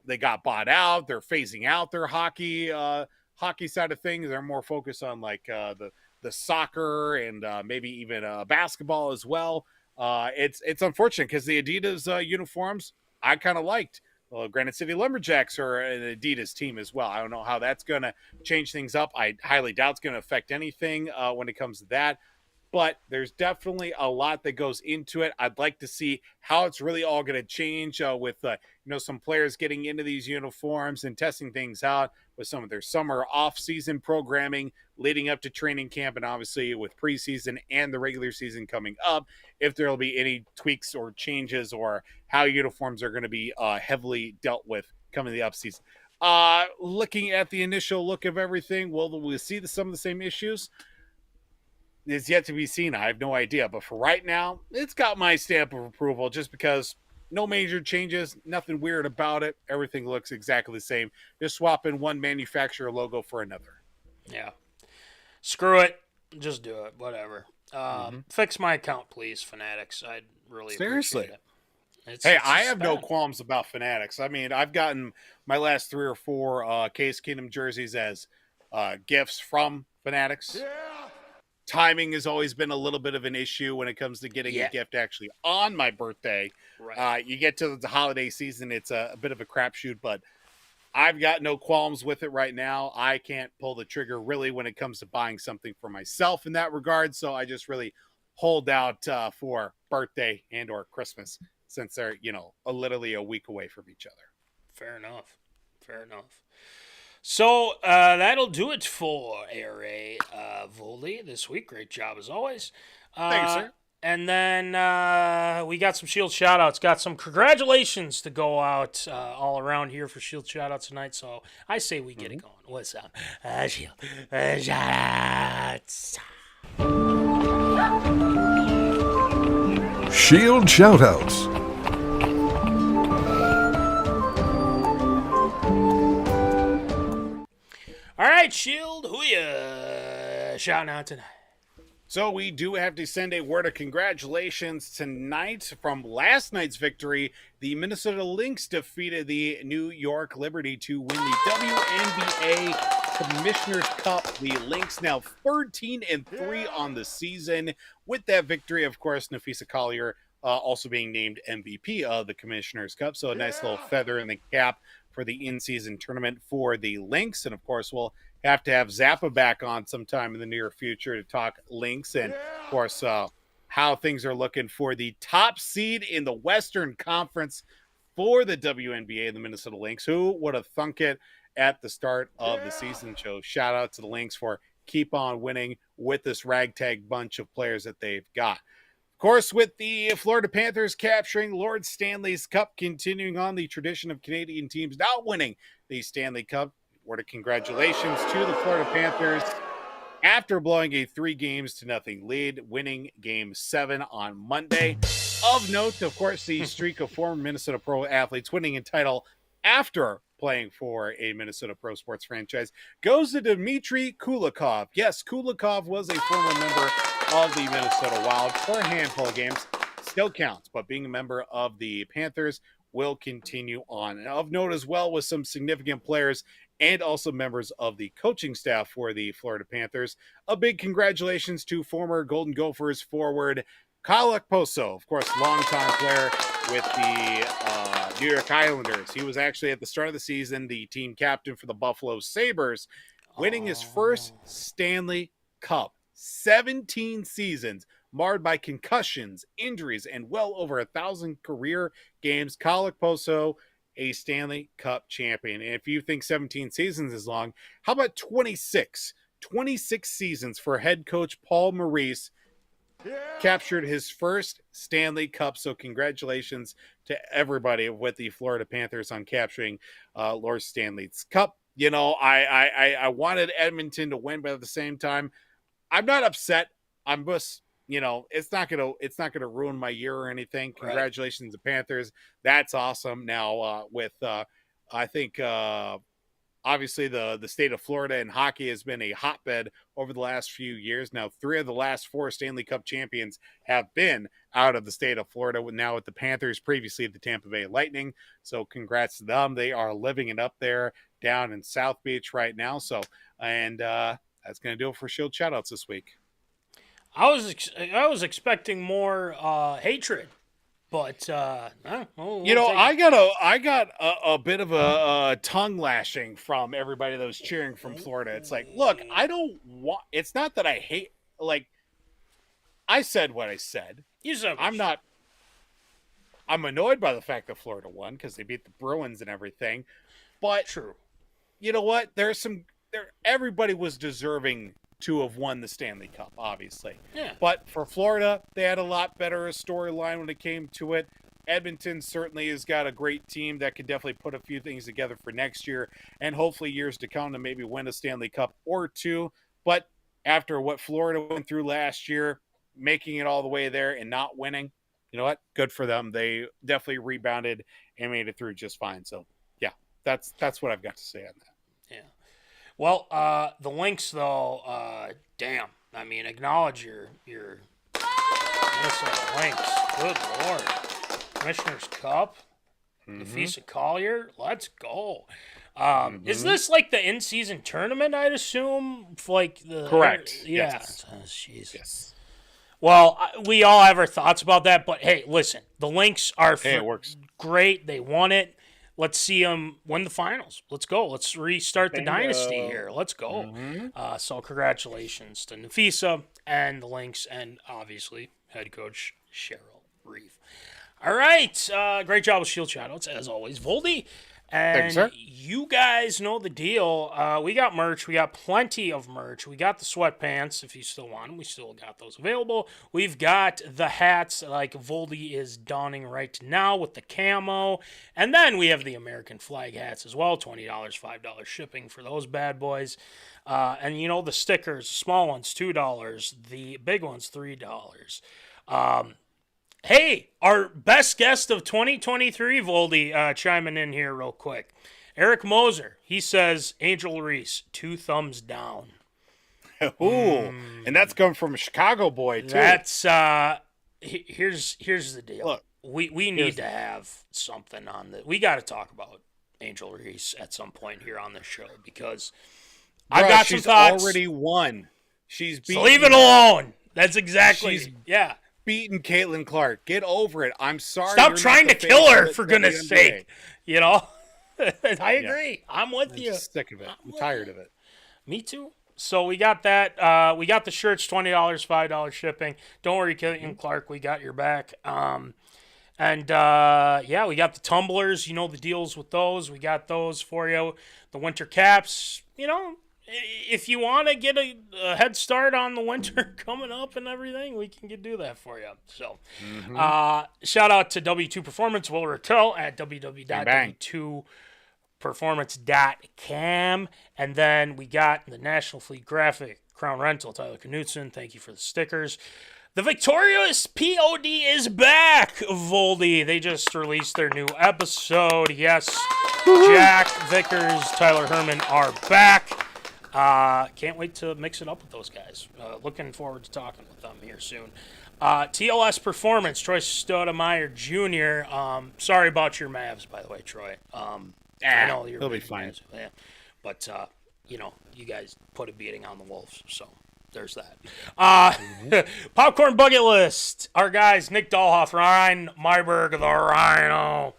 They got bought out. They're phasing out their hockey side of things. They're more focused on like the soccer and maybe even basketball as well. It's unfortunate because the Adidas uniforms I kind of liked. Well, Granite City Lumberjacks are an Adidas team as well. I don't know how that's going to change things up. I highly doubt it's going to affect anything when it comes to that. But there's definitely a lot that goes into it. I'd like to see how it's really all going to change with some players getting into these uniforms and testing things out with some of their summer off-season programming leading up to training camp, and obviously with preseason and the regular season coming up, if there will be any tweaks or changes or how uniforms are going to be heavily dealt with coming the off-season. Looking at the initial look of everything, will we see some of the same issues? It's yet to be seen. I have no idea. But for right now, it's got my stamp of approval just because no major changes, nothing weird about it. Everything looks exactly the same. Just swapping one manufacturer logo for another. Yeah. Screw it. Just do it. Whatever. Fix my account, please, Fanatics. I'd really appreciate it. I have no qualms about Fanatics. I mean, I've gotten my last 3 or 4 Case Kingdom jerseys as gifts from Fanatics. Yeah. Timing has always been a little bit of an issue when it comes to getting a gift actually on my birthday. Right. You get to the holiday season, it's a bit of a crapshoot, but I've got no qualms with it right now. I can't pull the trigger really when it comes to buying something for myself in that regard, so I just really hold out for birthday and or Christmas since they're, literally a week away from each other. Fair enough. So that'll do it for A.R.A. Voldy this week. Great job as always. Thanks, sir. And then we got some Shield shout-outs. Got some congratulations to go out all around here for Shield shout-outs tonight. So I say we get it going. What's up? Shield shout-outs. Shield shoutouts. All right, Shield, who you shouting out tonight? So we do have to send a word of congratulations tonight from last night's victory. The Minnesotalynx defeated the New York Liberty to win the WNBA Commissioner's Cup. The Lynx now 13-3 on the season. With that victory, of course, Napheesacollier also being named MVP of the Commissioner's Cup. So a nice little feather in the cap for the in-season tournament for the Lynx. And of course, we'll have to have Zappa back on sometime in the near future to talk Lynx and, of course, how things are looking for the top seed in the Western Conference for the WNBA, the Minnesotalynx. Who would have thunk it at the start of the season? So shout out to the Lynx for keep on winning with this ragtag bunch of players that they've got. Of course, with the Florida Panthers capturing Lord Stanley's Cup, continuing on the tradition of Canadian teams not winning the Stanley Cup. Word of congratulations to the Florida Panthers after blowing a 3-0 lead, winning Game 7 on Monday. Of note, of course, the streak of former Minnesota Pro athletes winning a title after playing for a Minnesota Pro Sports franchise goes to Dmitry Kulikov. Yes, Kulikov was a former member of the Minnesota Wild for a handful of games. Still counts, but being a member of the Panthers will continue on. And of note as well was some significant players and also members of the coaching staff for the Florida Panthers. A big congratulations to former Golden Gophers forward Kyleokposo, of course, longtime player with the New York Islanders. He was actually at the start of the season the team captain for the Buffalo Sabres, winning his first Stanley Cup. 17 seasons marred by concussions, injuries, and well over 1,000 career games. Kyleokposo, a Stanley Cup champion. And if you think 17 seasons is long, how about 26? 26 seasons for head coach Paul Maurice. Captured his first Stanley Cup. So congratulations to everybody with the Florida Panthers on capturing Lord Stanley's Cup. You know, I wanted Edmonton to win, but at the same time, I'm not upset. I'm just, you know, it's not gonna ruin my year or anything. Congratulations to Panthers. That's awesome. Now with I think obviously the state of Florida and hockey has been a hotbed over the last few years. Now 3 of the last 4 Stanley Cup champions have been out of the state of Florida. Now with the Panthers, previously the Tampa Bay Lightning. So congrats to them. They are living it up there down in South Beach right now. So and that's going to do it for Shield shoutouts this week. I was expecting more hatred, but you know, I got a bit of a tongue lashing from everybody that was cheering from Florida. It's like, look, I don't want. It's not that I hate. Like, I said what I said. You said I'm annoyed by the fact that Florida won because they beat the Bruins and everything. But true. You know what? Everybody was deserving to have won the Stanley Cup, obviously. Yeah. But for Florida, they had a lot better storyline when it came to it. Edmonton certainly has got a great team that can definitely put a few things together for next year and hopefully years to come to maybe win a Stanley Cup or 2. But after what Florida went through last year, making it all the way there and not winning, you know what? Good for them. They definitely rebounded and made it through just fine. So, yeah, that's what I've got to say on that. Yeah. Well, the Lynx, though, damn. I mean, acknowledge your Minnesota Lynx. Good Lord. Commissioner's Cup. Napheesacollier. Let's go. Is this like the in-season tournament, I'd assume? Like the Correct. Yeah. Yes. Oh, jeez. Yes. Well, we all have our thoughts about that, but hey, listen. The Lynx are it works. Great. They won it. Let's see them win the finals. Let's go. Let's restart the dynasty here. Let's go. So congratulations to Napheesa and the Lynx and obviously head coach Cheryl Reeve. All right. Great job with Shield shoutouts as always. Voldy, And sir. you guys know the deal. We got merch. We got plenty of merch. We got the sweatpants, if you still want them. We still got those available. We've got the hats like Voldy is donning right now with the camo. And then we have the American flag hats as well. $20, $5 shipping for those bad boys. And you know the stickers, the small ones, $2. The big ones, $3. Hey, our best guest of 2023, Voldy, chiming in here real quick. Eric Moser, he says, Angel Reese, 2 thumbs down. Ooh, and that's coming from a Chicago boy, too. That's, here's the deal. Look, we need to have something on the, we got to talk about Angel Reese at some point here on this show, because I've got some thoughts. She's already won. She's beaten. So leave it alone. That's exactly, yeah. Beaten Caitlin Clark. Get over it. I'm sorry. Stop trying to kill her, for goodness NBA. sake. You know? I agree. I'm with you. Sick of it. I'm tired of it. Me too. So we got that. We got the shirts, $20, $5 shipping. Don't worry, Caitlin Clark. We got your back. Yeah, we got the tumblers. You know the deals with those. We got those for you. The winter caps. You know, if you want to get a head start on the winter coming up and everything, we can do that for you. So, shout out to W2 Performance, Will Rattel at www.w2performance.com. And then we got the National Fleet Graphic, Crown Rental, Tyler Knutson. Thank you for the stickers. The victorious P.O.D. is back, Voldy. They just released their new episode. Yes, Jack, Vickers, Tyler Hermann are back. Can't wait to mix it up with those guys. Looking forward to talking with them here soon. TLS Performance, Troy Stoudemire Jr. Sorry about your Mavs, by the way, Troy. I know you're he'll be fine. Mavs, yeah. But, you know, you guys put a beating on the Wolves, so there's that. Popcorn Bucket List. Our guys, Nick Dahlhoff, Ryne, Myhrberg, the Rhino.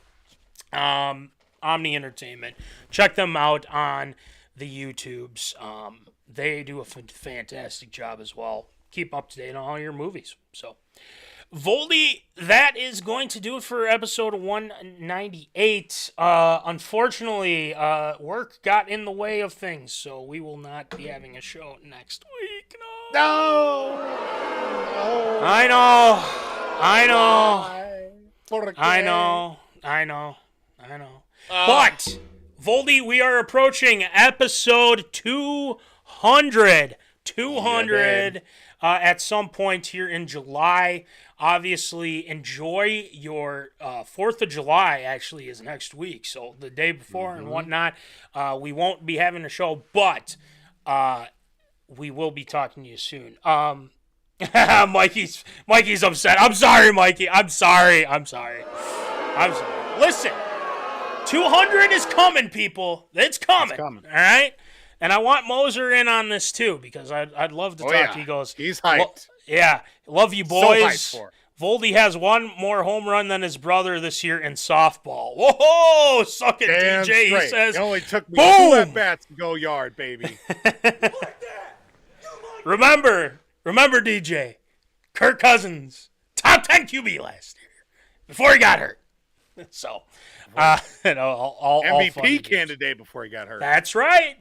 Omni Entertainment. Check them out on the YouTubes. They do a fantastic job as well. Keep up to date on all your movies. So, Voldy, that is going to do it for episode 198. Unfortunately, work got in the way of things, so we will not be having a show next week. No! I know. But, Voldy, we are approaching episode 200. 200 at some point here in July. Obviously, enjoy your 4th of July, actually, is next week. So the day before and whatnot, we won't be having a show, but we will be talking to you soon. Mikey's upset. I'm sorry, Mikey. I'm sorry. Listen, 200 is coming, people. It's coming. All right? And I want Moser in on this, too, because I'd love to talk. Yeah. He goes, he's hyped. Love you, boys. So hyped for it. Voldy has one more home run than his brother this year in softball. Whoa, suck it, Damn DJ. straight. He says, it only took me boom! 2 at-bats to go yard, baby. Remember, DJ, Kirk Cousins, top 10 QB last year before he got hurt. So, all MVP candidate before he got hurt. That's right.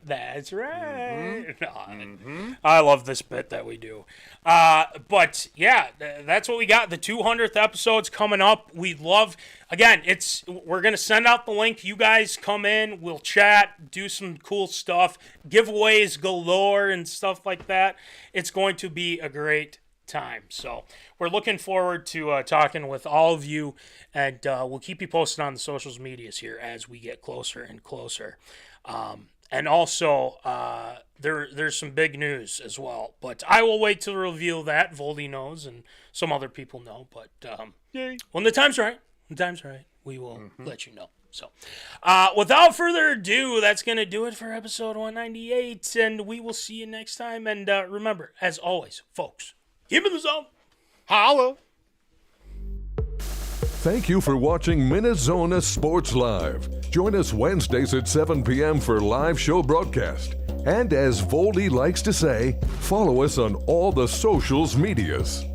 I love this bit that we do. But yeah, that's what we got. The 200th episode's coming up. We love, again, we're going to send out the link. You guys come in, we'll chat, do some cool stuff, giveaways galore and stuff like that. It's going to be a great time. So we're looking forward to talking with all of you, and we'll keep you posted on the social medias here as we get closer and closer. And also, there's some big news as well, but I will wait to reveal that. Voldy knows, and some other people know, but when the time's right, we will let you know. So, without further ado, that's going to do it for episode 198, and we will see you next time. And remember, as always, folks, keep in the zone. Holla! Thank you for watching MinneZona Sports Live. Join us Wednesdays at 7 p.m. for live show broadcast. And as Voldy likes to say, follow us on all the socials medias.